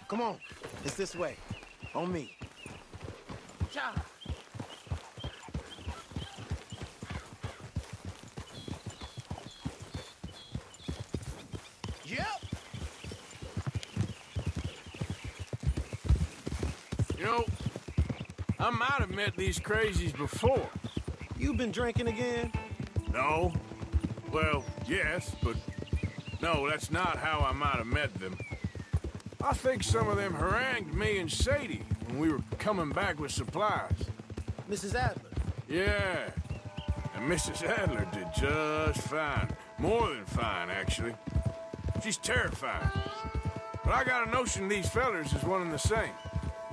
Speaker 18: Come on, it's this way. On me. Cha! Yep!
Speaker 3: You know, I might have met these crazies before.
Speaker 18: You been drinking again?
Speaker 3: No. Well, yes, but no, that's not how I might have met them. I think some of them harangued me and Sadie when we were coming back with supplies.
Speaker 18: Mrs. Adler?
Speaker 3: Yeah. And Mrs. Adler did just fine. More than fine, actually. She's terrifying. But I got a notion these fellers is one and the same.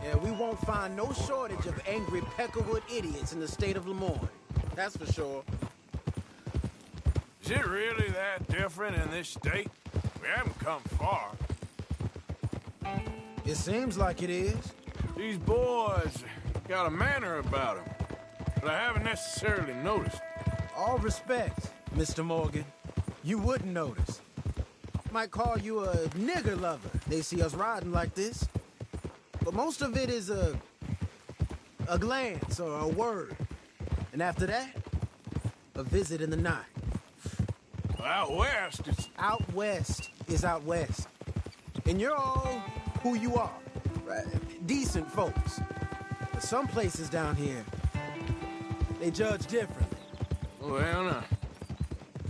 Speaker 18: Yeah, we won't find no shortage of angry Peckerwood idiots in the state of Lemoyne. That's for sure.
Speaker 3: Is it really that different in this state? We haven't come far.
Speaker 18: It seems like it is.
Speaker 3: These boys got a manner about them that I haven't necessarily noticed.
Speaker 18: All respect, Mr. Morgan. You wouldn't notice. Might call you a nigger lover. They see us riding like this. But most of it is a glance or a word. And after that, a visit in the night.
Speaker 3: Out west, it's...
Speaker 18: Out west is out west. And you're all who you are. Right? Decent folks. But some places down here, they judge differently.
Speaker 3: Well, now,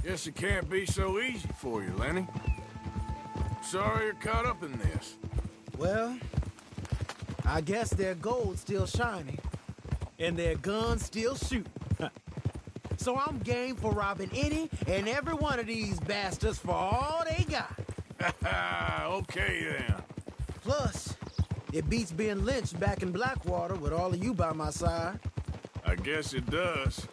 Speaker 3: guess it can't be so easy for you, Lenny. Sorry you're caught up in this.
Speaker 18: Well, I guess their gold's still shining, and their guns still shoot. So I'm game for robbing any and every one of these bastards for all they got.
Speaker 3: Okay, then.
Speaker 18: Plus, it beats being lynched back in Blackwater with all of you by my side.
Speaker 3: I guess it does.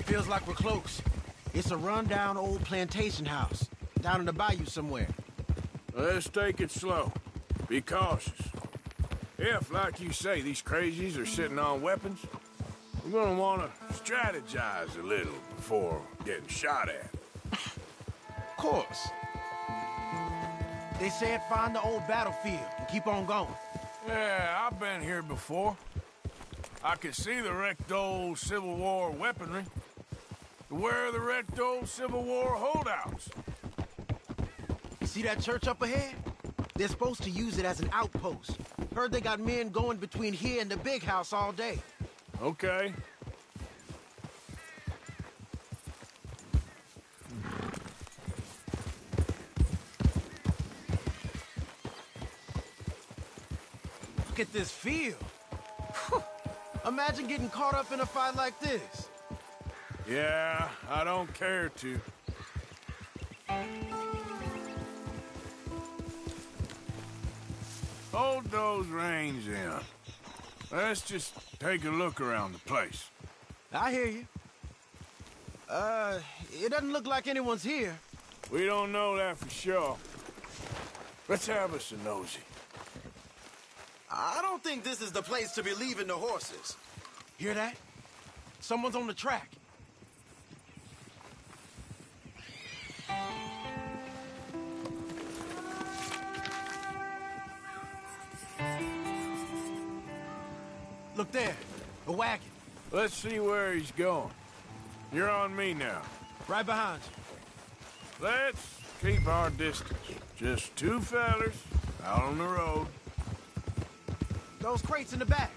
Speaker 18: Feels like we're close. It's a rundown old plantation house, down in the bayou somewhere.
Speaker 3: Let's take it slow. Be cautious. If, like you say, these crazies are sitting on weapons, we're gonna want to strategize a little before getting shot at.
Speaker 18: Of course. They said find the old battlefield and keep on going.
Speaker 3: Yeah, I've been here before. I can see the wrecked old Civil War weaponry. Where are the wrecked old Civil War holdouts?
Speaker 18: See that church up ahead? They're supposed to use it as an outpost. Heard they got men going between here and the big house all day.
Speaker 3: Okay.
Speaker 18: Look at this field. Whew. Imagine getting caught up in a fight like this.
Speaker 3: Yeah, I don't care to. Hold those reins in. Let's just take a look around the place.
Speaker 18: I hear you. It doesn't look like anyone's here.
Speaker 3: We don't know that for sure. Let's have us a nosy.
Speaker 18: I don't think this is the place to be leaving the horses. Hear that? Someone's on the track. Look there, a wagon.
Speaker 3: Let's see where he's going. You're on me now.
Speaker 18: Right behind you.
Speaker 3: Let's keep our distance. Just two fellers out on the road.
Speaker 18: Those crates in the back,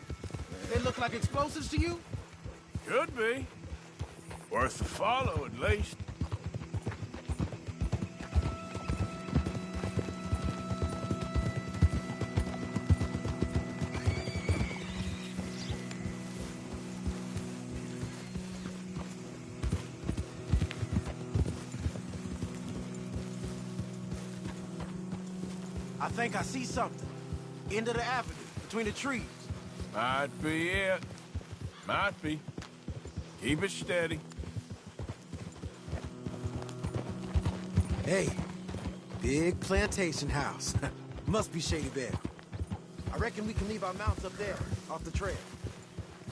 Speaker 18: they look like explosives to you?
Speaker 3: Could be. Worth a follow, at least.
Speaker 18: I think I see something. End of the avenue, between the trees.
Speaker 3: Might be it. Might be. Keep it steady.
Speaker 18: Hey, big plantation house. Must be Shady Bear. I reckon we can leave our mounts up there, off the trail.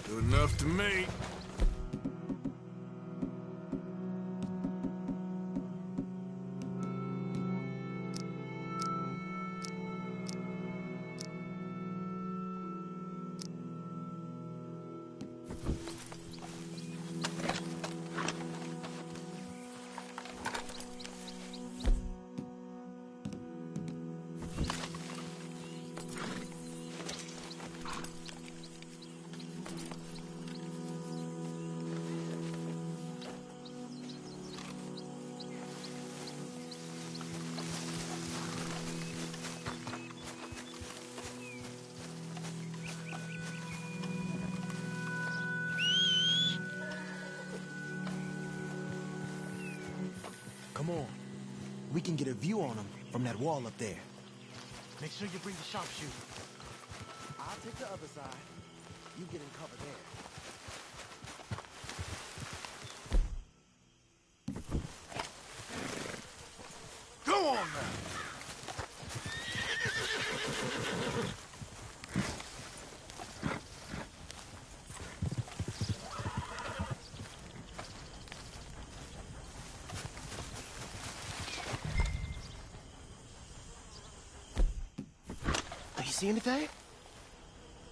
Speaker 3: Good enough to me.
Speaker 18: Come on. We can get a view on them from that wall up there. Make sure you bring the sharpshooter. I'll take the other side. You get in cover there.
Speaker 3: Go on now!
Speaker 18: Do you see anything?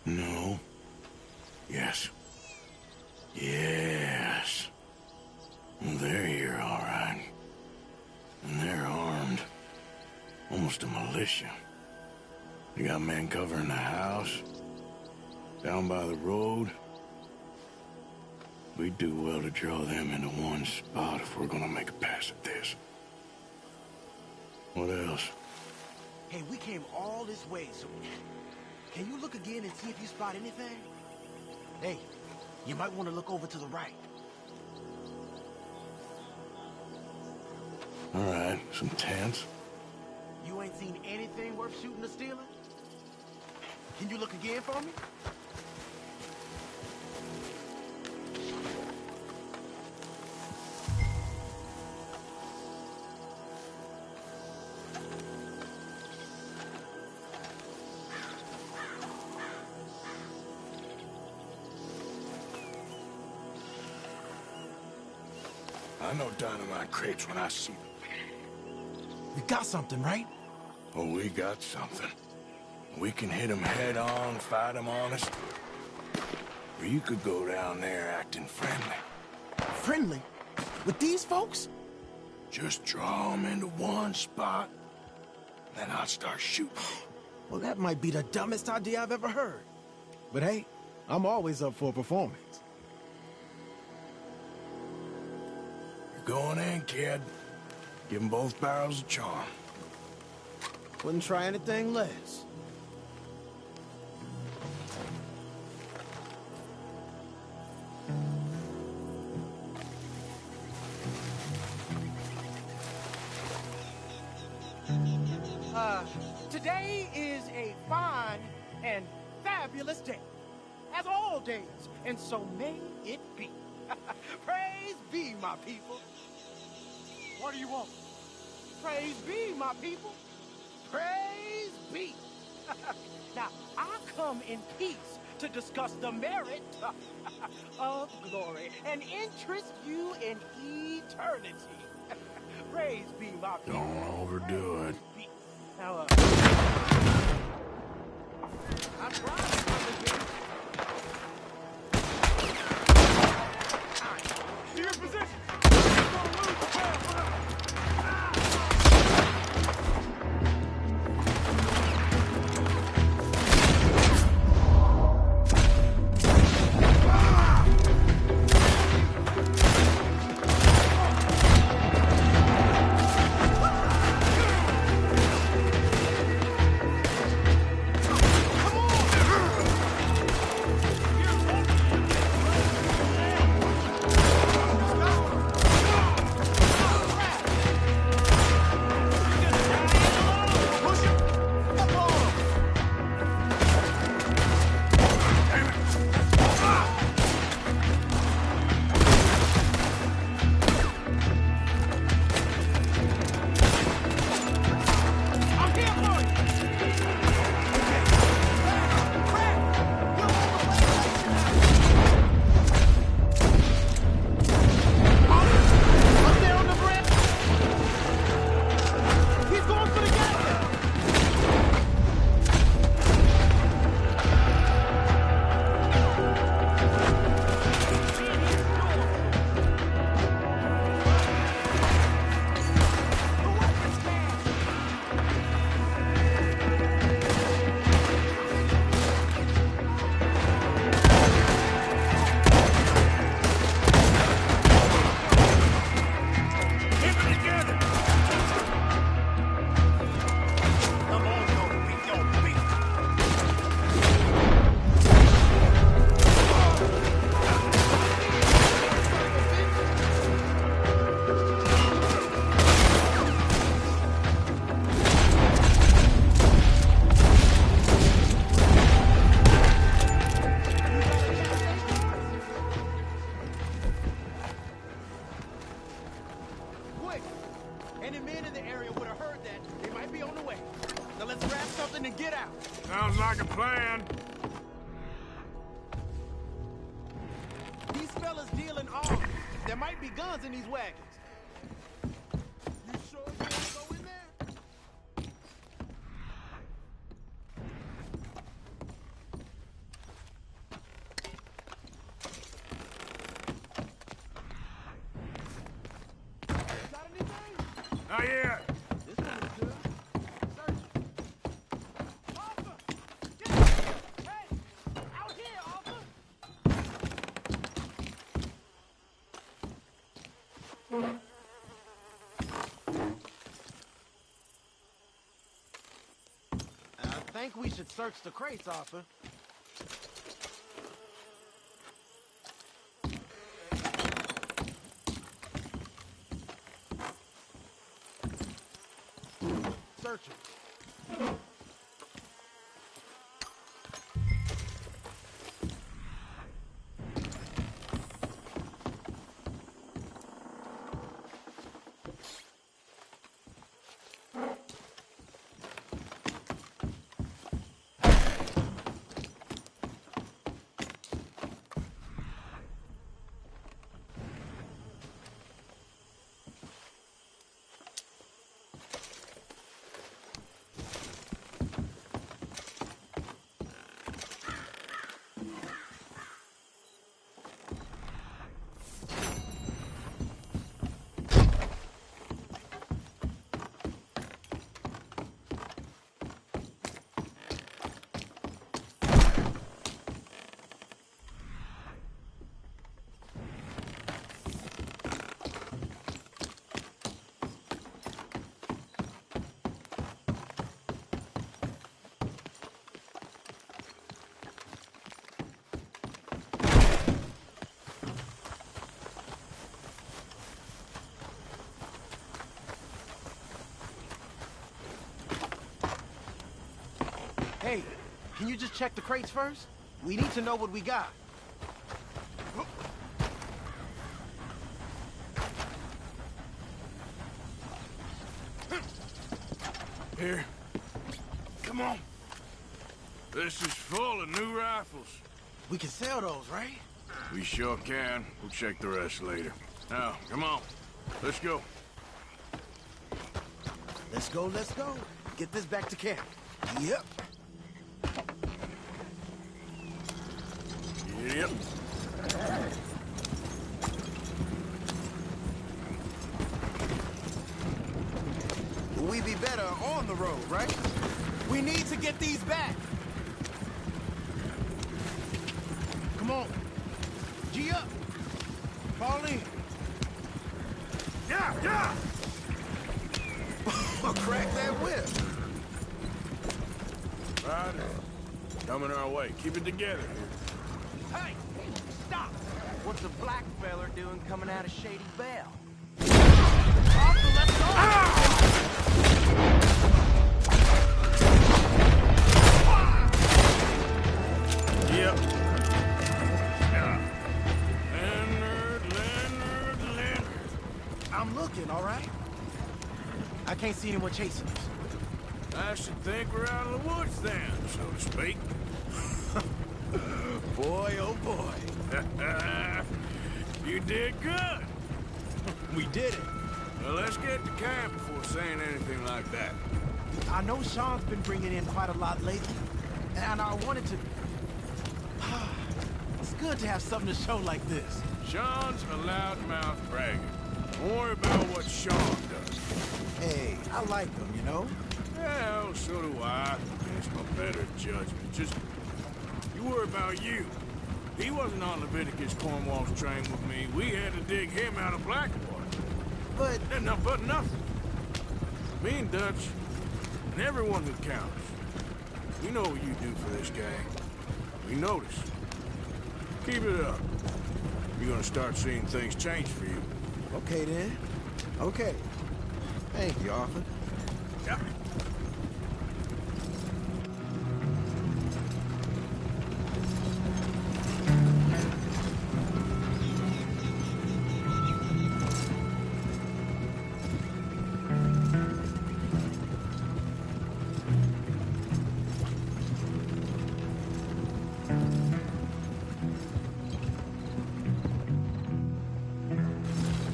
Speaker 3: No. Yes. Yes. They're here, all right. And they're armed. Almost a militia. They got men covering the house. Down by the road. We'd do well to draw them into one spot if we're gonna make a pass at this. What else?
Speaker 18: Hey, we came all this way, so... Can you look again and see if you spot anything? Hey, you might want to look over to the right.
Speaker 3: All right, some tents.
Speaker 18: You ain't seen anything worth shooting or stealing? Can you look again for me?
Speaker 3: know dynamite crates when I see them.
Speaker 18: We got something, right?
Speaker 3: Oh, we got something. We can hit them head on, fight them honest. Or you could go down there acting friendly.
Speaker 18: Friendly? With these folks?
Speaker 3: Just draw them into one spot, then I'll start shooting.
Speaker 18: Well, that might be the dumbest idea I've ever heard. But hey, I'm always up for a performance.
Speaker 3: You're going in, kid. Give them both barrels a charm.
Speaker 18: Wouldn't try anything less.
Speaker 19: Today is a fine and fabulous day, as all days, and so may it be. Praise be, my people. What do you want? Praise be, my people. Praise be. Now, I come in peace to discuss the merit of glory and interest you in eternity. Praise be, my people.
Speaker 3: Don't overdo it.
Speaker 19: Now, I tried, to your position. You're gonna lose the ball. Any men in the area would have heard that. They might be on the way. Now let's grab something and get out.
Speaker 3: Sounds like a plan.
Speaker 19: These fellas dealing arms. There might be guns in these wagons. You sure you want to go in there? Got anything?
Speaker 3: Not yet.
Speaker 19: This one is good. Search it. Arthur! Get out here! Hey! Out here, Arthur! I think we should search the crates, Arthur. Search it.
Speaker 18: Hey, can you just check the crates first? We need to know what we got.
Speaker 3: Here. Come on. This is full of new rifles.
Speaker 18: We can sell those, right?
Speaker 3: We sure can. We'll check the rest later. Now, come on. Let's go.
Speaker 18: Let's go, let's go. Get this back to camp. Yep.
Speaker 3: Yep.
Speaker 18: We'd be better on the road, right? We need to get these back. Come on. G up. Fall in.
Speaker 3: Yeah, yeah!
Speaker 18: Crack that whip.
Speaker 3: Right. Coming our way. Keep it together.
Speaker 19: Hey, stop! What's a black feller doing coming out of Shady Belle? Arthur, let's go!
Speaker 3: Yep. Yeah. Leonard.
Speaker 18: I'm looking, all right? I can't see anyone chasing us.
Speaker 3: I should think we're out of the woods then, so to speak.
Speaker 18: Boy, oh boy.
Speaker 3: You did good.
Speaker 18: We did it.
Speaker 3: Well, let's get to camp before saying anything like that.
Speaker 18: I know Sean's been bringing in quite a lot lately, and I wanted to... It's good to have something to show like this.
Speaker 3: Sean's a loudmouth bragger. Don't worry about what Sean does.
Speaker 18: Hey, I like him, you know?
Speaker 3: Well, so do I. It's my better judgment. Just, you worry about you. He wasn't on Leviticus Cornwall's train with me. We had to dig him out of Blackwater.
Speaker 18: But
Speaker 3: nothing. Me and Dutch, and everyone who counts. We know what you do for this gang. We notice. Keep it up. You're gonna start seeing things change for you.
Speaker 18: Okay, then. Okay. Thank you, Arthur.
Speaker 3: Yeah.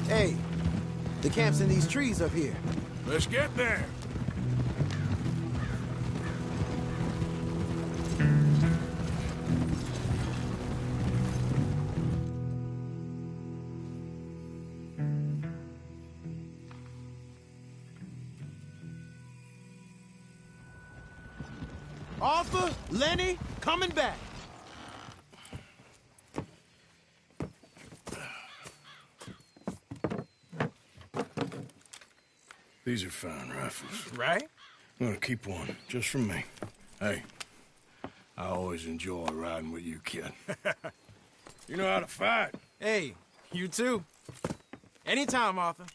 Speaker 18: Hey, the camp's in these trees up here.
Speaker 3: Let's get there.
Speaker 18: Arthur, Lenny, coming back.
Speaker 3: These are fine rifles.
Speaker 18: Right?
Speaker 3: I'm gonna keep one, just for me. Hey, I always enjoy riding with you, kid. You know how to fight.
Speaker 18: Hey, you too. Anytime, Arthur.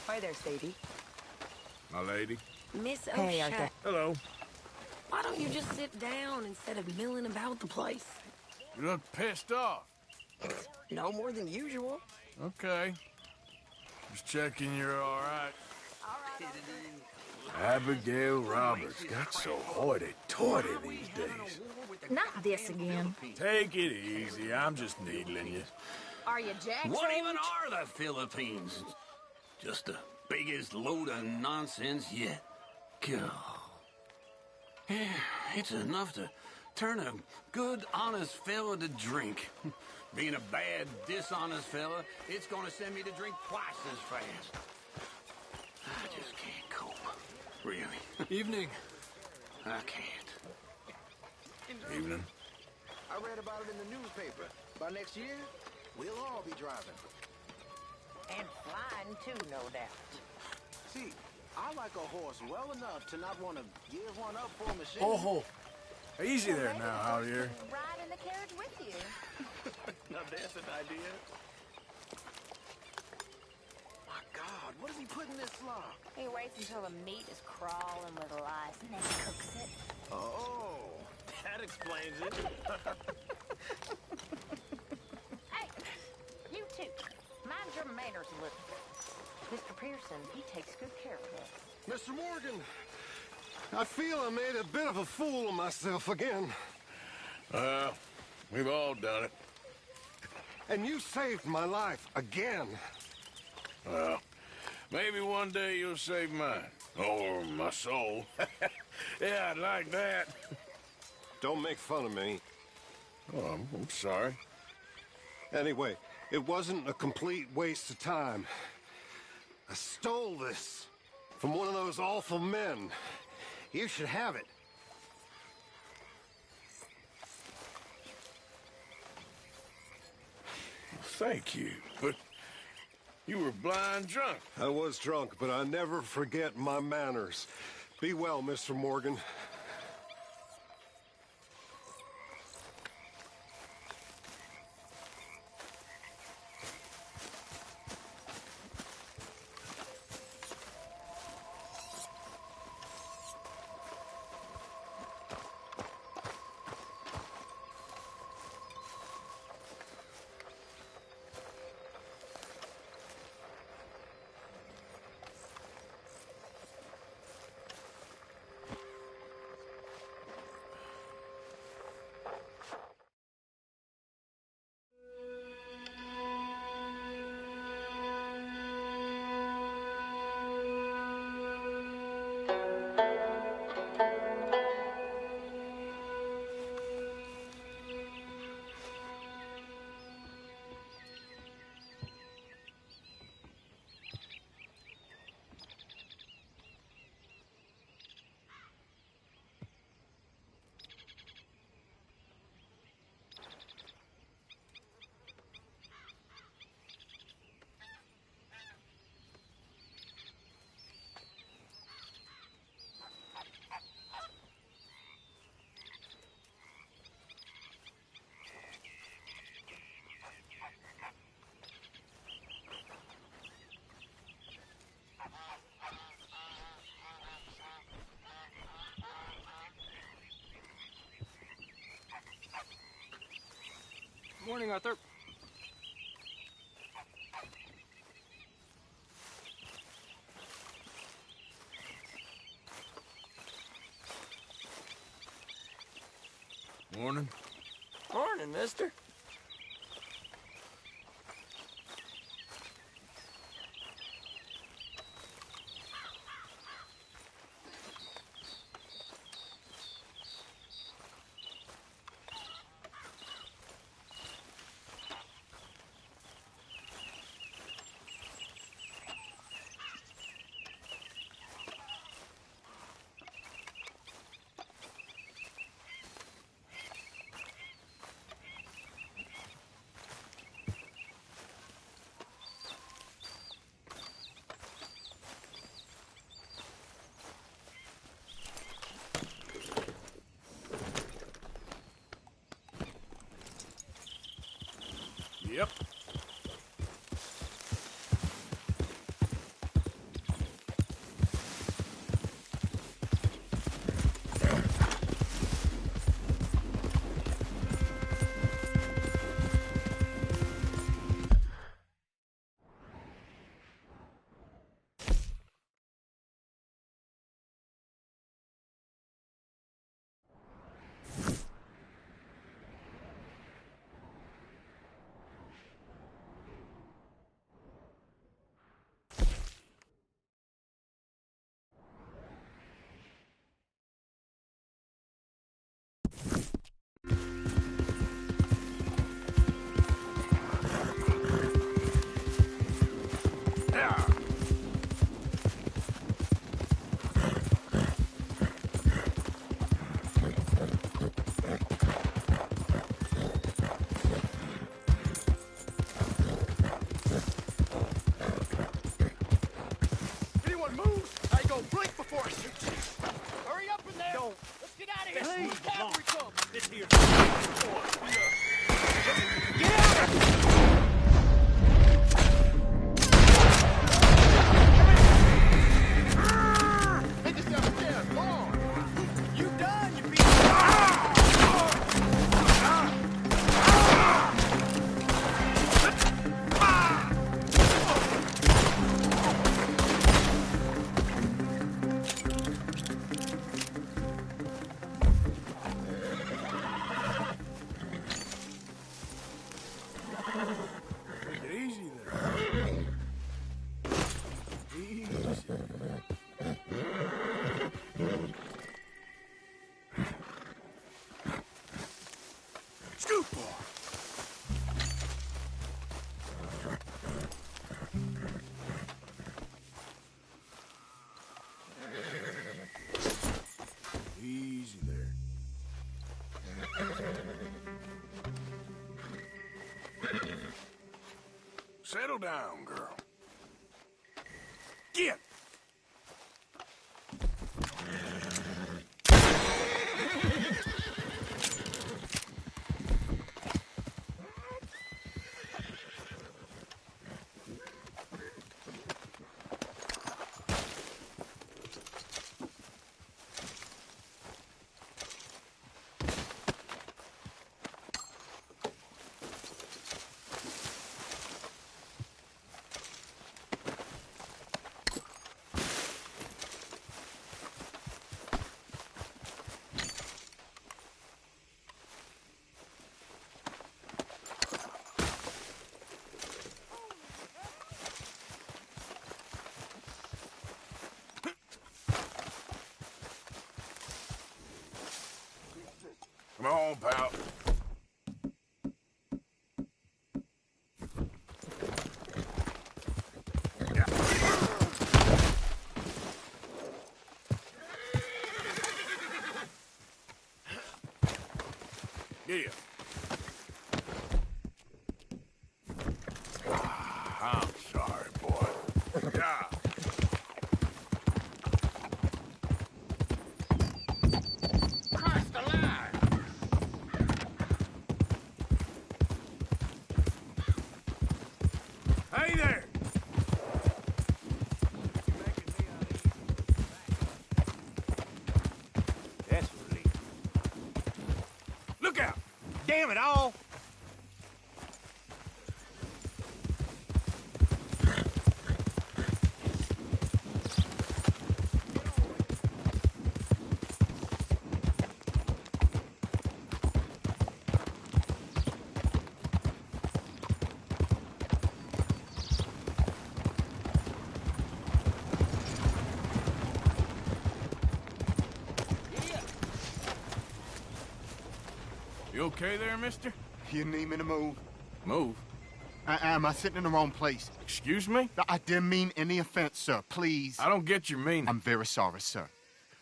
Speaker 20: Hi there, Sadie.
Speaker 3: My lady.
Speaker 20: Miss
Speaker 17: Hey,
Speaker 20: O'Shea.
Speaker 17: Arthur.
Speaker 3: Hello.
Speaker 20: Why don't you just sit down instead of milling about the place?
Speaker 3: You look pissed off.
Speaker 20: No more than usual.
Speaker 3: Okay. Just checking you're all right. Abigail Roberts got so hoity-toity these days.
Speaker 8: Not this again.
Speaker 3: Take it easy. I'm just needling you.
Speaker 8: Are you Jack?
Speaker 5: What even are the Philippines? Just the biggest load of nonsense yet. God. Yeah, it's enough to turn a good, honest fella to drink. Being a bad, dishonest fella, it's gonna send me to drink twice as fast. I just can't cope. Really.
Speaker 2: Evening.
Speaker 5: I can't.
Speaker 3: Evening.
Speaker 4: I read about it in the newspaper. By next year, we'll all be driving.
Speaker 10: And flying too, no doubt.
Speaker 4: See, I like a horse well enough to not want to give one up for a machine.
Speaker 3: Oh, easy there now, out here.
Speaker 17: Ride in the carriage with you.
Speaker 4: Now that's an idea. My God, what does he put in this slop?
Speaker 17: He waits until the meat is crawling with lice and then cooks it.
Speaker 4: Oh, that explains it.
Speaker 10: Hey, you two, mind your manners a little. Mr. Pearson, he takes good care of us.
Speaker 7: Mr. Morgan, I feel I made a bit of a fool of myself again.
Speaker 3: We've all done it.
Speaker 7: And you saved my life again.
Speaker 3: Well, maybe one day you'll save mine. Or my soul. Yeah, I'd like that.
Speaker 7: Don't make fun of me.
Speaker 3: Oh, I'm sorry.
Speaker 7: Anyway, it wasn't a complete waste of time. I stole this from one of those awful men. You should have it.
Speaker 3: Thank you, but you were blind drunk.
Speaker 7: I was drunk, but I never forget my manners. Be well, Mr. Morgan.
Speaker 2: Morning, Arthur.
Speaker 3: Morning.
Speaker 13: Morning, mister.
Speaker 3: Yep.
Speaker 19: Don't blink before I shoot you. Hurry up in there. Don't. Let's get out of here. Please. Cavalry come.
Speaker 16: This here.
Speaker 19: Get out of here. Take yourself upstairs. Go on. You done, you piece
Speaker 3: Take it easy there. Easy. Scoot, boy. Easy there. Settle down, girl. Get! Come on, pal. Yeah. I'm sorry, boy. Yeah.
Speaker 1: Christ alive!
Speaker 3: Hey there!
Speaker 19: That's relief.
Speaker 3: Look out!
Speaker 19: Damn it all!
Speaker 3: You okay there, mister?
Speaker 7: You need me to move?
Speaker 3: Move?
Speaker 7: Am I sitting in the wrong place?
Speaker 3: Excuse me?
Speaker 7: I didn't mean any offense, sir. Please.
Speaker 3: I don't get your meaning.
Speaker 7: I'm very sorry, sir.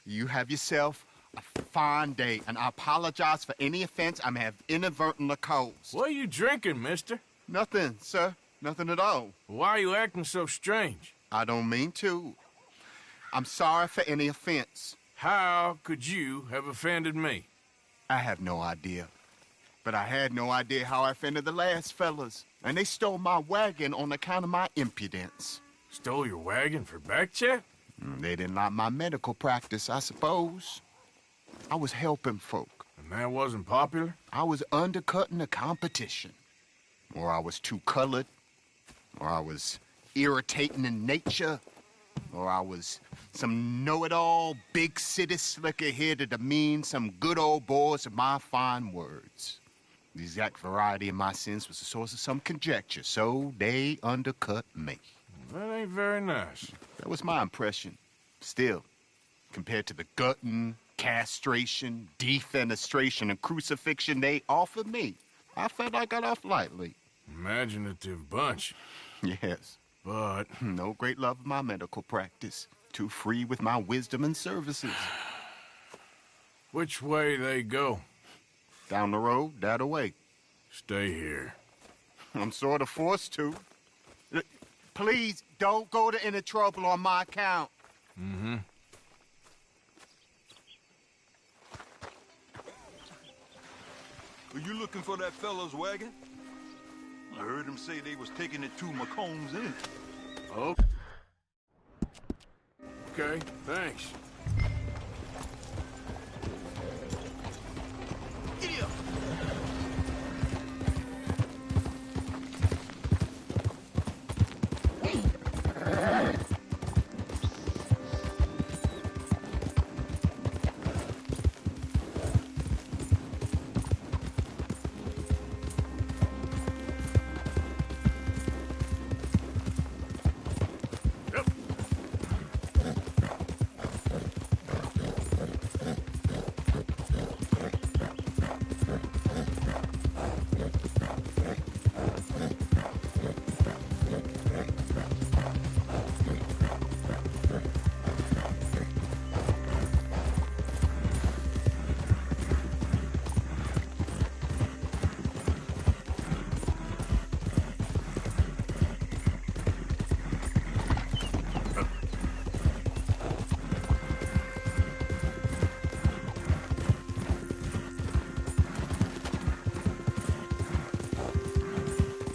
Speaker 7: You have yourself a fine day, and I apologize for any offense I may have inadvertently caused.
Speaker 3: What are you drinking, mister?
Speaker 7: Nothing, sir. Nothing at all.
Speaker 3: Why are you acting so strange?
Speaker 7: I don't mean to. I'm sorry for any offense.
Speaker 3: How could you have offended me?
Speaker 7: I have no idea. But I had no idea how I offended the last fellas. And they stole my wagon on account of my impudence.
Speaker 3: Stole your wagon for back check?
Speaker 7: They didn't like my medical practice, I suppose. I was helping folk.
Speaker 3: And that wasn't popular?
Speaker 7: I was undercutting the competition. Or I was too colored. Or I was irritating in nature. Or I was some know-it-all, big city slicker here to demean some good old boys of my fine words. The exact variety of my sins was the source of some conjecture, so they undercut me.
Speaker 3: That ain't very nice.
Speaker 7: That was my impression. Still, compared to the gutting, castration, defenestration, and crucifixion they offered me, I felt I got off lightly.
Speaker 3: Imaginative bunch.
Speaker 7: Yes.
Speaker 3: But
Speaker 7: no great love of my medical practice. Too free with my wisdom and services.
Speaker 3: Which way they go?
Speaker 7: Down the road, that away.
Speaker 3: Stay here.
Speaker 7: I'm sort of forced to. Please, don't go to any trouble on my account.
Speaker 3: Mm-hmm.
Speaker 21: Are you looking for that fellow's wagon? I heard him say they was taking it to McComb's Inn.
Speaker 3: Oh. Okay, thanks.
Speaker 21: Giddy up!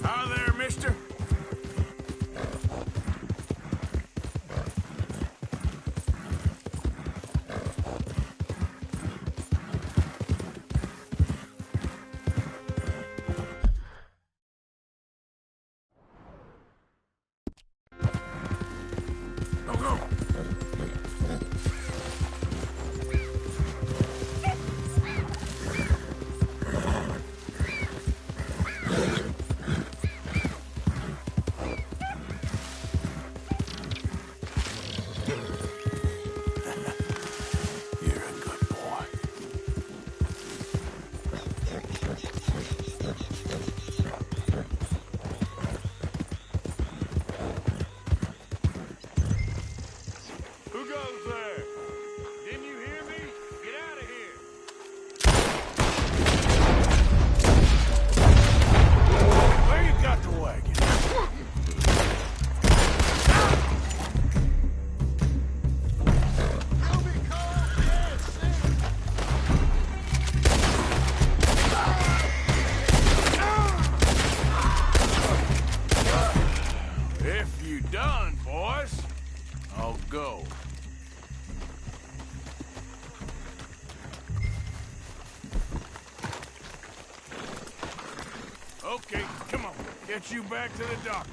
Speaker 3: Hi there, mister. Go, go.
Speaker 21: You're a good boy.
Speaker 3: Who goes there? Didn't you hear me? Get out of here. Where you got the wagon? If you done, boys, I'll go. Okay, come on. Get you back to the doctor.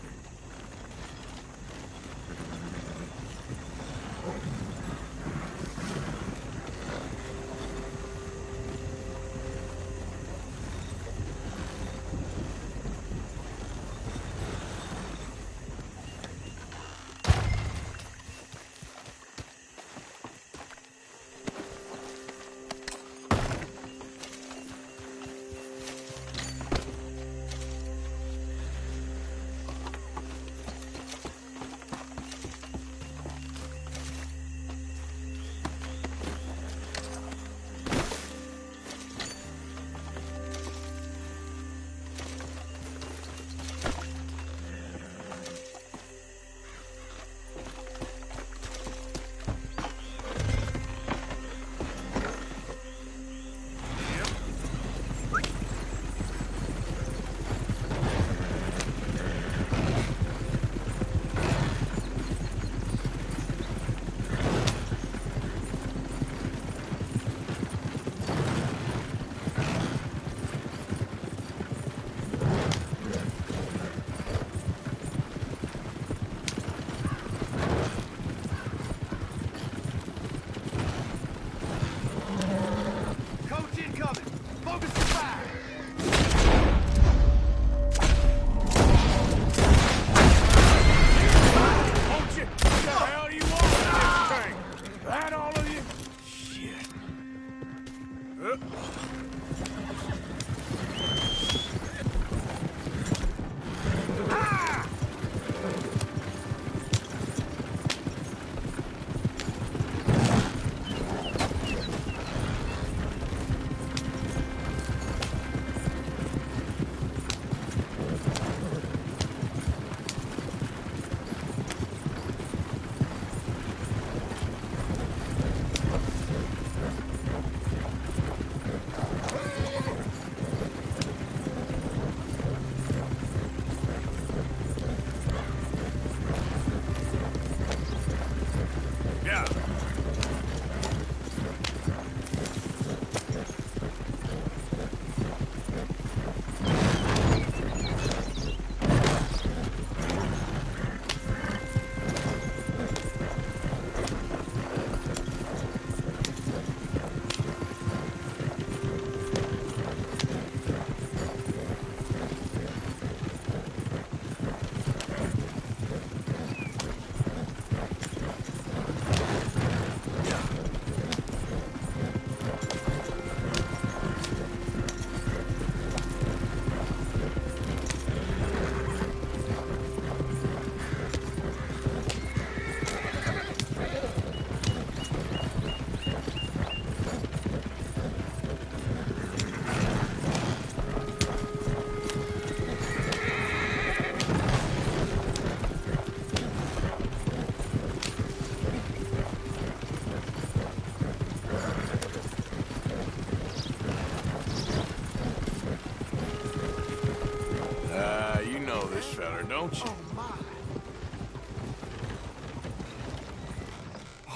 Speaker 3: Yeah. You know this feller, don't you?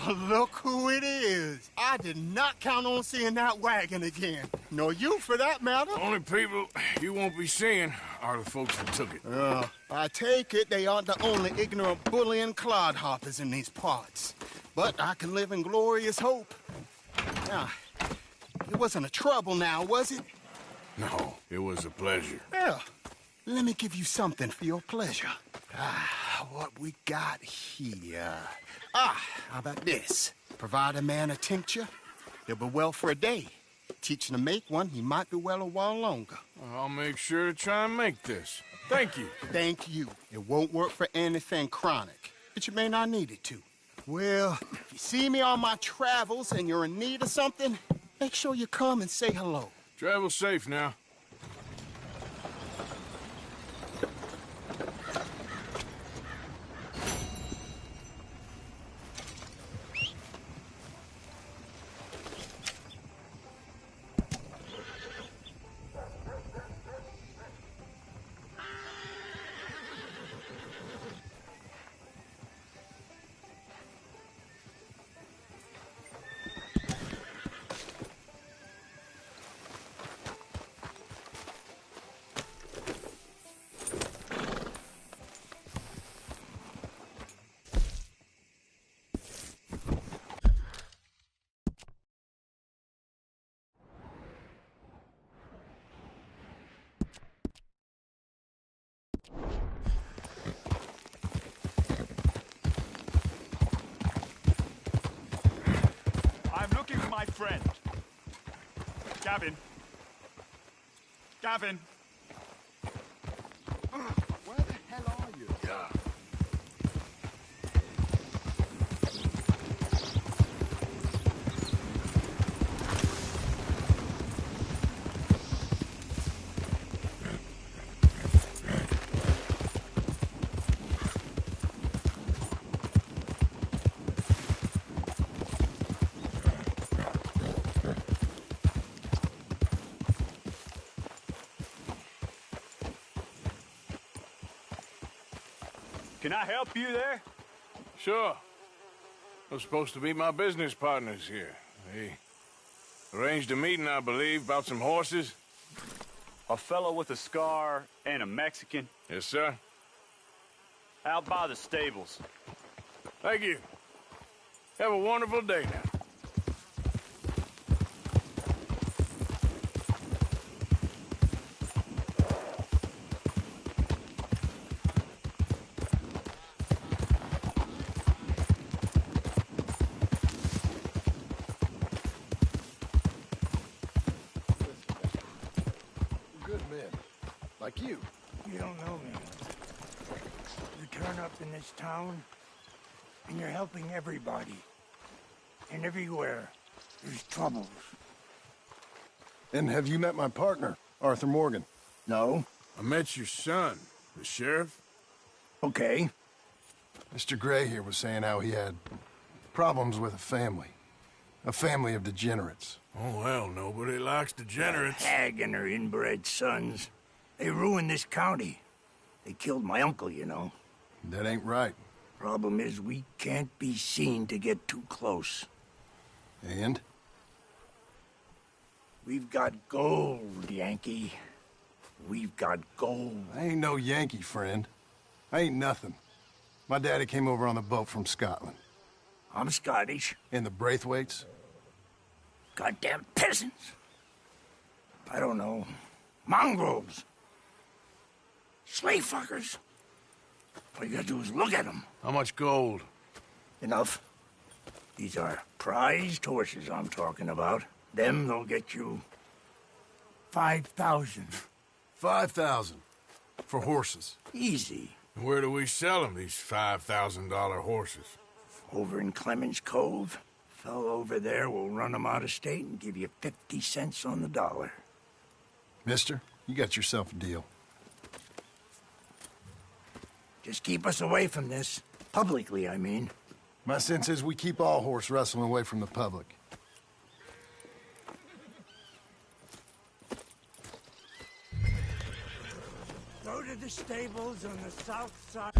Speaker 7: Oh, look who it is. I did not count on seeing that wagon again. Nor you, for that matter.
Speaker 3: Only people you won't be seeing are the folks that took it.
Speaker 7: I take it they aren't the only ignorant bullying clodhoppers in these parts. But I can live in glorious hope. Now, it wasn't a trouble now, was it?
Speaker 3: No, it was a pleasure.
Speaker 7: Yeah. Let me give you something for your pleasure. What we got here? How about this? Provide a man a tincture, he'll be well for a day. Teach him to make one, he might be well a while longer.
Speaker 3: I'll make sure to try and make this. Thank you.
Speaker 7: Thank you. It won't work for anything chronic, but you may not need it to. Well, if you see me on my travels and you're in need of something, make sure you come and say hello.
Speaker 3: Travel safe now.
Speaker 16: I'm looking for my friend. Gavin. Gavin.
Speaker 7: Where the hell are you?
Speaker 3: Yeah.
Speaker 16: Can I help you there?
Speaker 3: Sure. They're supposed to be my business partners here. They arranged a meeting, I believe, about some horses.
Speaker 16: A fellow with a scar and a Mexican.
Speaker 3: Yes, sir.
Speaker 16: Out by the stables.
Speaker 3: Thank you. Have a wonderful day now.
Speaker 6: Good men. Like you.
Speaker 19: You don't know me. You turn up in this town, and you're helping everybody. And everywhere, there's troubles.
Speaker 6: And have you met my partner, Arthur Morgan?
Speaker 19: No?
Speaker 3: I met your son, the sheriff.
Speaker 19: Okay.
Speaker 6: Mr. Gray here was saying how he had problems with a family. A family of degenerates.
Speaker 3: Oh, well, nobody likes degenerates.
Speaker 19: Hag and her inbred sons. They ruined this county. They killed my uncle, you know.
Speaker 6: That ain't right.
Speaker 9: Problem is, we can't be seen to get too close.
Speaker 6: And?
Speaker 9: We've got gold, Yankee. We've got gold.
Speaker 6: I ain't no Yankee, friend. I ain't nothing. My daddy came over on the boat from Scotland.
Speaker 9: I'm Scottish.
Speaker 6: And the Braithwaites?
Speaker 9: Goddamn peasants. I don't know. Mongrels. Slave fuckers. All you gotta do is look at them.
Speaker 3: How much gold?
Speaker 9: Enough. These are prized horses I'm talking about. Them, they'll get you 5,000.
Speaker 6: 5,000 for horses.
Speaker 9: Easy.
Speaker 3: Where do we sell them, these $5,000 horses?
Speaker 9: Over in Clemens Cove. Fellow over there will run them out of state and give you 50 cents on the dollar.
Speaker 6: Mister, you got yourself a deal.
Speaker 9: Just keep us away from this. Publicly, I mean.
Speaker 6: My sense is we keep all horse wrestling away from the public.
Speaker 9: Go to the stables on the south side.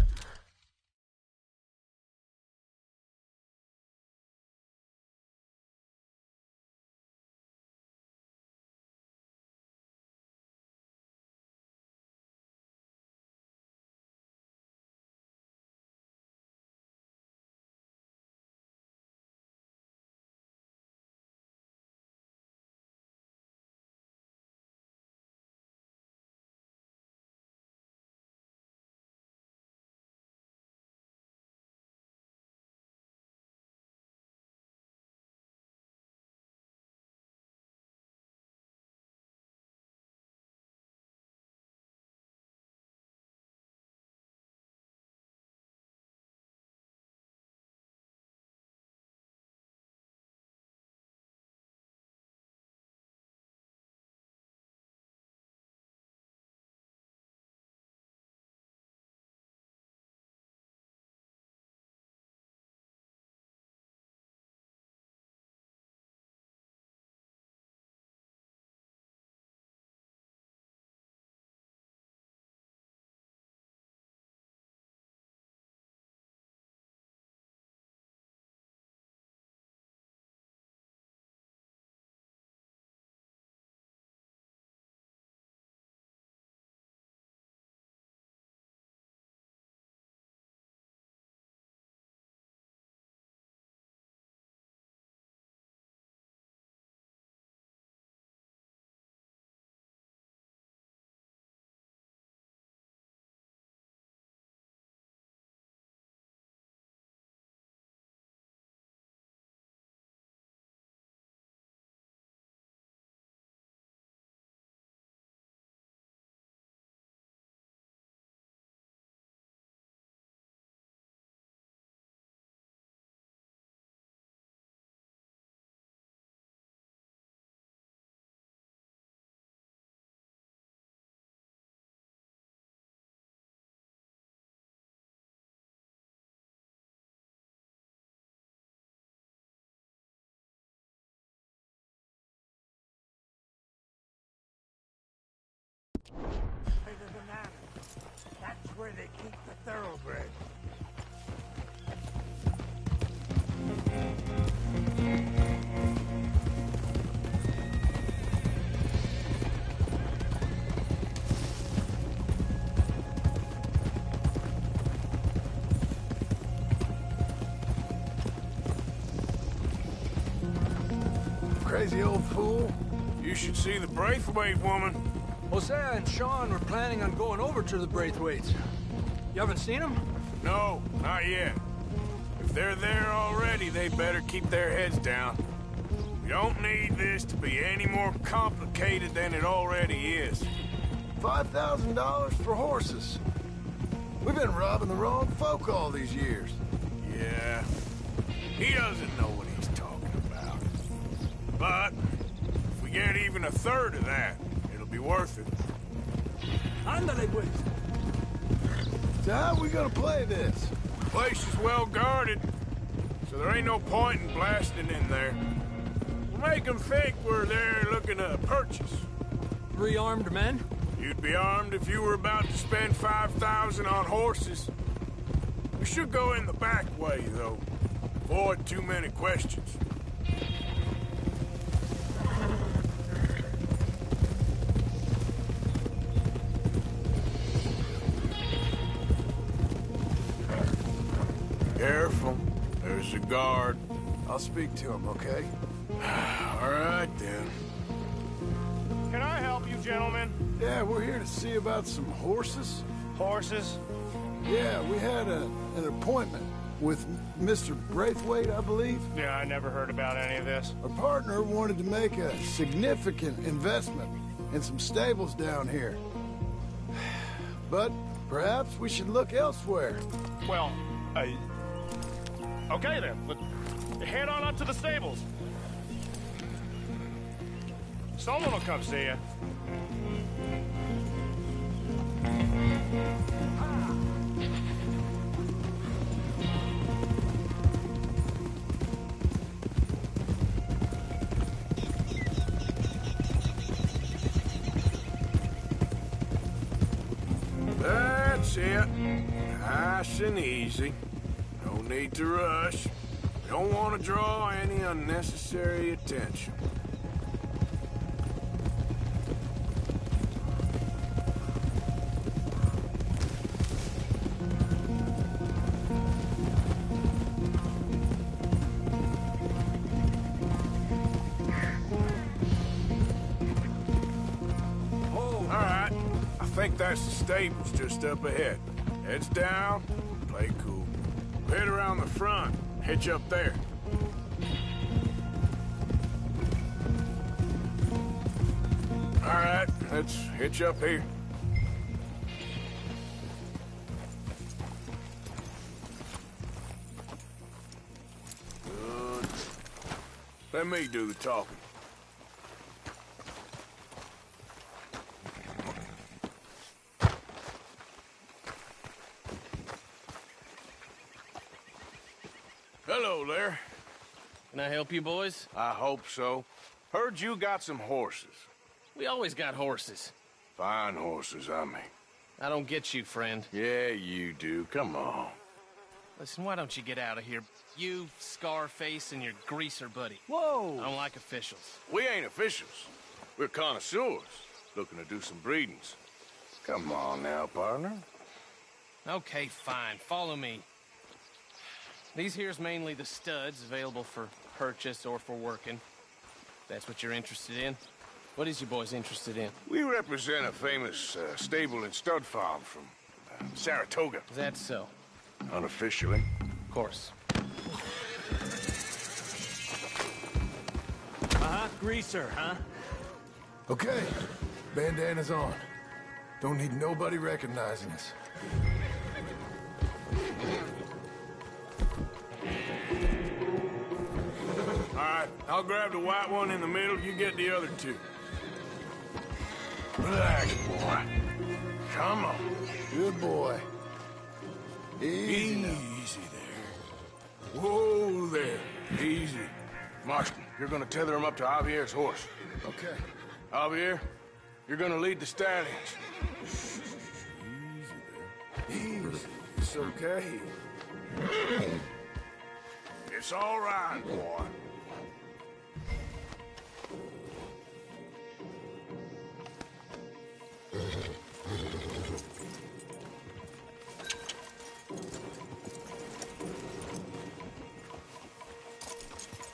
Speaker 9: The banana. That's where they keep the thoroughbred.
Speaker 6: Crazy old fool.
Speaker 3: You should see the Braithwaite woman.
Speaker 22: Hosea and Sean were planning on going over to the Braithwaites. You haven't seen them?
Speaker 3: No, not yet. If they're there already, they better keep their heads down. We don't need this to be any more complicated than it already is.
Speaker 6: $5,000 for horses. We've been robbing the wrong folk all these years.
Speaker 3: Yeah, he doesn't know what he's talking about. But if we get even a third of that, it'll be worth it.
Speaker 22: Ándale, pues.
Speaker 6: So how are we gonna play this?
Speaker 3: The place is well guarded, so there ain't no point in blasting in there. We'll make them think we're there looking to purchase.
Speaker 22: 3 armed men?
Speaker 3: You'd be armed if you were about to spend 5,000 on horses. We We should go in the back way, though. Avoid too many questions. Careful. There's a guard.
Speaker 6: I'll speak to him, okay?
Speaker 3: All right, then.
Speaker 11: Can I help you, gentlemen?
Speaker 6: Yeah, we're here to see about some horses.
Speaker 11: Horses?
Speaker 6: Yeah, we had an appointment with Mr. Braithwaite, I believe.
Speaker 11: Yeah, I never heard about any of this.
Speaker 6: Our partner wanted to make a significant investment in some stables down here. But perhaps we should look elsewhere.
Speaker 11: Well, okay then. Head on up to the stables. Someone will come see you.
Speaker 3: That's it. Nice and easy. No need to rush. Don't want to draw any unnecessary attention. All right. I think that's the stables just up ahead. Heads down, play cool. Head around the front. Hitch up there. All right, let's hitch up here. Good. Let me do the talking. Hello there.
Speaker 14: Can I help you, boys?
Speaker 3: I hope so. Heard you got some horses.
Speaker 14: We always got horses.
Speaker 3: Fine horses, I mean.
Speaker 14: I don't get you, friend.
Speaker 3: Yeah, you do. Come on.
Speaker 14: Listen, why don't you get out of here? You, Scarface, and your greaser buddy.
Speaker 3: Whoa!
Speaker 14: I don't like officials.
Speaker 3: We ain't officials. We're connoisseurs, looking to do some breedings. Come on now, partner.
Speaker 14: Okay, fine. Follow me. These here's mainly the studs available for purchase or for working. That's what you're interested in. What is you boys interested in?
Speaker 3: We represent a famous stable and stud farm from Saratoga.
Speaker 14: Is that so?
Speaker 3: Unofficially.
Speaker 14: Of course.
Speaker 19: Greaser, huh?
Speaker 6: Okay, bandana's on. Don't need nobody recognizing us.
Speaker 3: All right, I'll grab the white one in the middle. You get the other two. Relax, boy. Come on.
Speaker 6: Good boy.
Speaker 3: Easy there. Whoa there. Easy. Marston, you're gonna tether him up to Javier's horse.
Speaker 6: Okay.
Speaker 3: Javier, you're gonna lead the stallions.
Speaker 6: Easy. It's okay.
Speaker 3: It's all right, boy.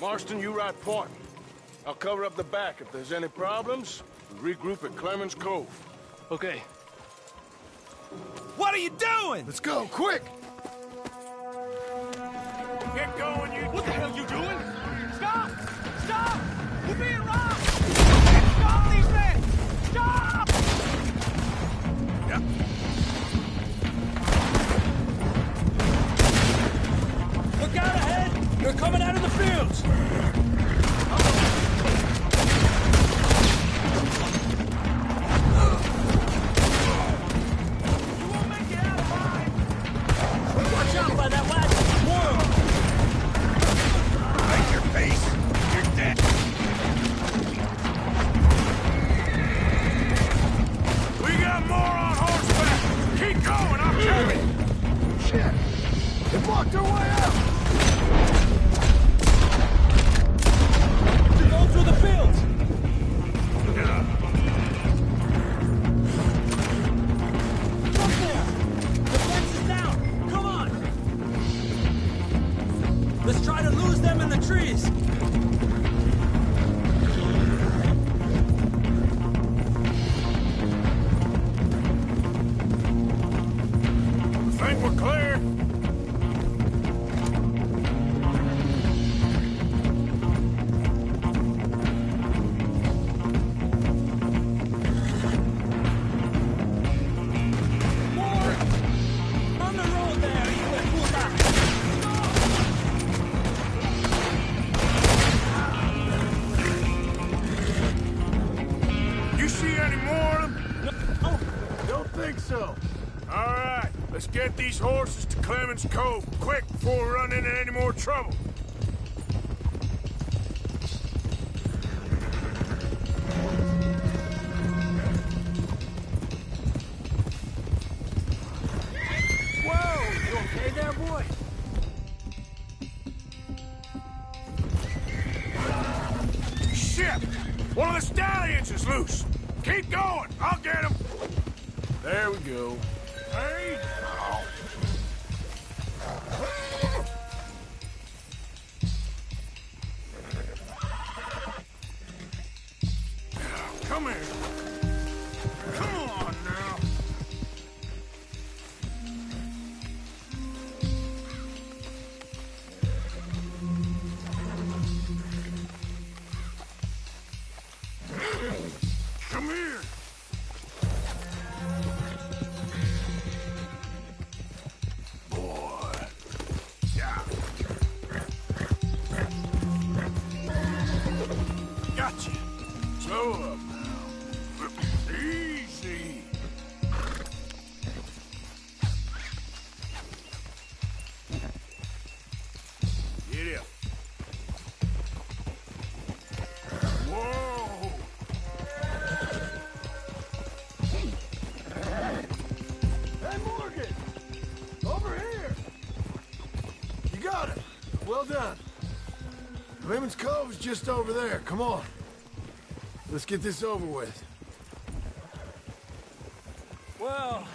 Speaker 3: Marston, you ride point. I'll cover up the back. If there's any problems, we regroup at Clemens Cove.
Speaker 14: Okay.
Speaker 19: What are you doing?
Speaker 6: Let's go, quick!
Speaker 3: Get going, you...
Speaker 19: What the hell you doing? Stop! Stop! We're being robbed! Stop these men! Stop!
Speaker 3: Yep.
Speaker 19: Look out ahead! They're coming out of the fields! Watch out by that last one!
Speaker 3: Take your
Speaker 6: so.
Speaker 3: All right, let's get these horses to Clemens Cove quick before we run into any more trouble.
Speaker 19: Whoa, you okay there, boy?
Speaker 3: Shit! One of the stallions is loose. Keep going. I'll get him. There we go. Hey! Come here. Come on now. Come here. Boy. Yeah. Gotcha. Slow up now. Easy. Get up. Whoa.
Speaker 6: Hey, Morgan! Over here! You got it. Well done. Clemens Cove's just over there. Come on. Let's get this over with.
Speaker 11: Well,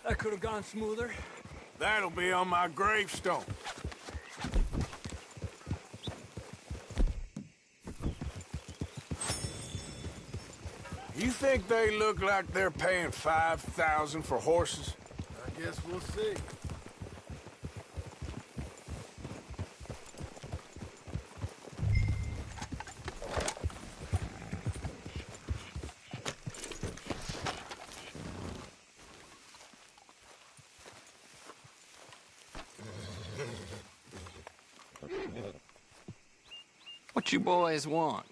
Speaker 11: that could have gone smoother.
Speaker 3: That'll be on my gravestone. You think they look like they're paying $5,000 for horses?
Speaker 6: I guess we'll see.
Speaker 5: What you boys want?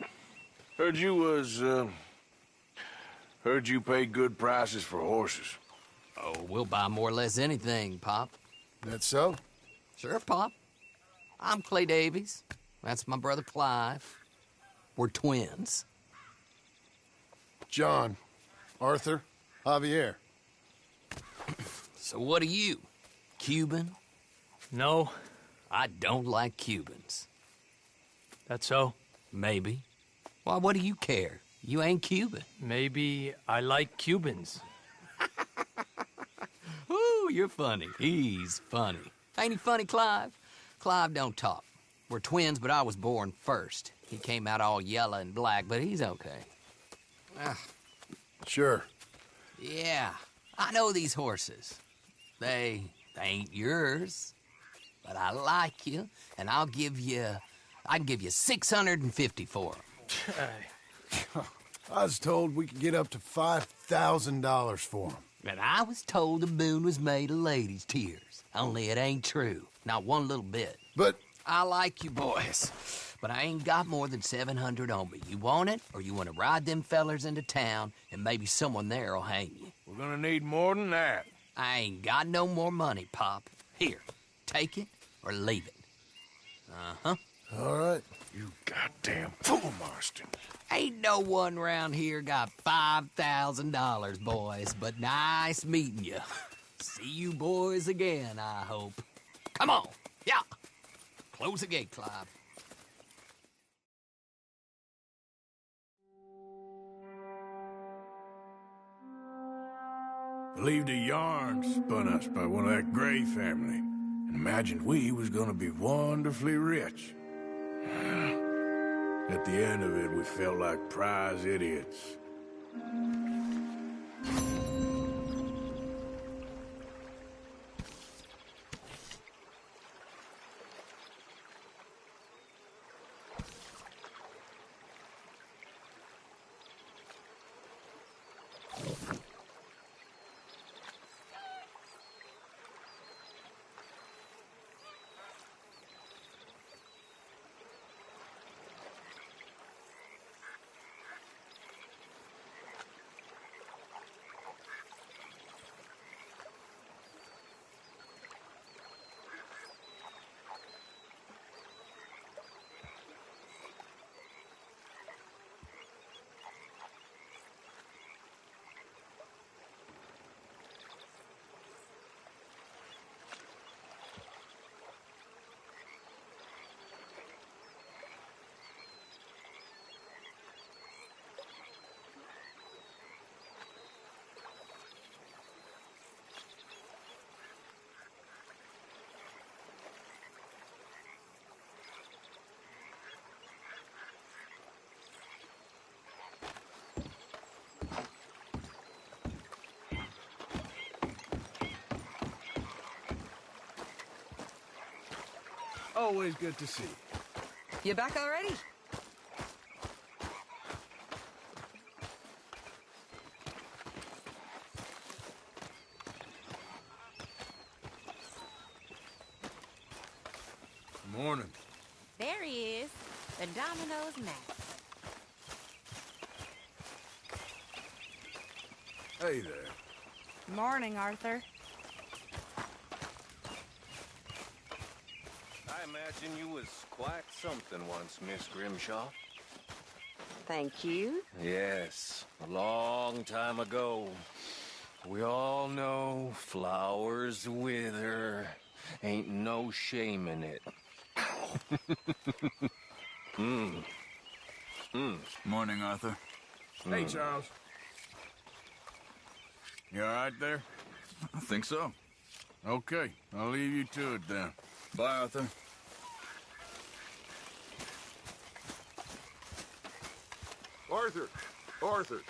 Speaker 3: Heard you pay good prices for horses.
Speaker 5: Oh, we'll buy more or less anything, Pop.
Speaker 6: That so?
Speaker 5: Sure, Pop. I'm Clay Davies. That's my brother Clive. We're twins.
Speaker 6: John, Arthur, Javier.
Speaker 5: So what are you? Cuban?
Speaker 11: No.
Speaker 5: I don't like Cubans.
Speaker 11: That so?
Speaker 5: Maybe. Why, what do you care? You ain't Cuban.
Speaker 11: Maybe I like Cubans.
Speaker 5: Ooh, you're funny. He's funny. Ain't he funny, Clive? Clive don't talk. We're twins, but I was born first. He came out all yellow and black, but he's okay.
Speaker 6: Sure.
Speaker 5: Yeah, I know these horses. They ain't yours, but I like you, and I can give you 650 for them.
Speaker 6: I was told we could get up to $5,000 for them.
Speaker 5: And I was told the moon was made of ladies' tears. Only it ain't true. Not one little bit.
Speaker 6: But
Speaker 5: I like you boys, but I ain't got more than 700 on me. You want it, or you want to ride them fellers into town, and maybe someone there'll hang you?
Speaker 3: We're gonna need more than that.
Speaker 5: I ain't got no more money, Pop. Here, take it or leave it. Uh-huh.
Speaker 6: All right.
Speaker 3: You goddamn fool, Marston.
Speaker 5: Ain't no one round here got $5,000, boys, but nice meeting you. See you boys again, I hope. Come on. Yeah. Close the gate, Clive.
Speaker 3: Believed a yarn spun us by one of that Gray family, and imagined we was gonna be wonderfully rich. At the end of it, we felt like prize idiots. Always good to see you.
Speaker 12: You back already?
Speaker 3: Morning.
Speaker 17: There he is, the Domino's master.
Speaker 3: Hey there.
Speaker 12: Morning, Arthur.
Speaker 15: I imagine you was quite something once, Miss Grimshaw.
Speaker 12: Thank you.
Speaker 15: Yes, a long time ago. We all know flowers wither. Ain't no shame in it.
Speaker 21: Morning, Arthur.
Speaker 3: Hey, Charles. You all right there?
Speaker 21: I think so.
Speaker 3: Okay, I'll leave you to it then.
Speaker 21: Bye, Arthur.
Speaker 1: Arthur! Arthur!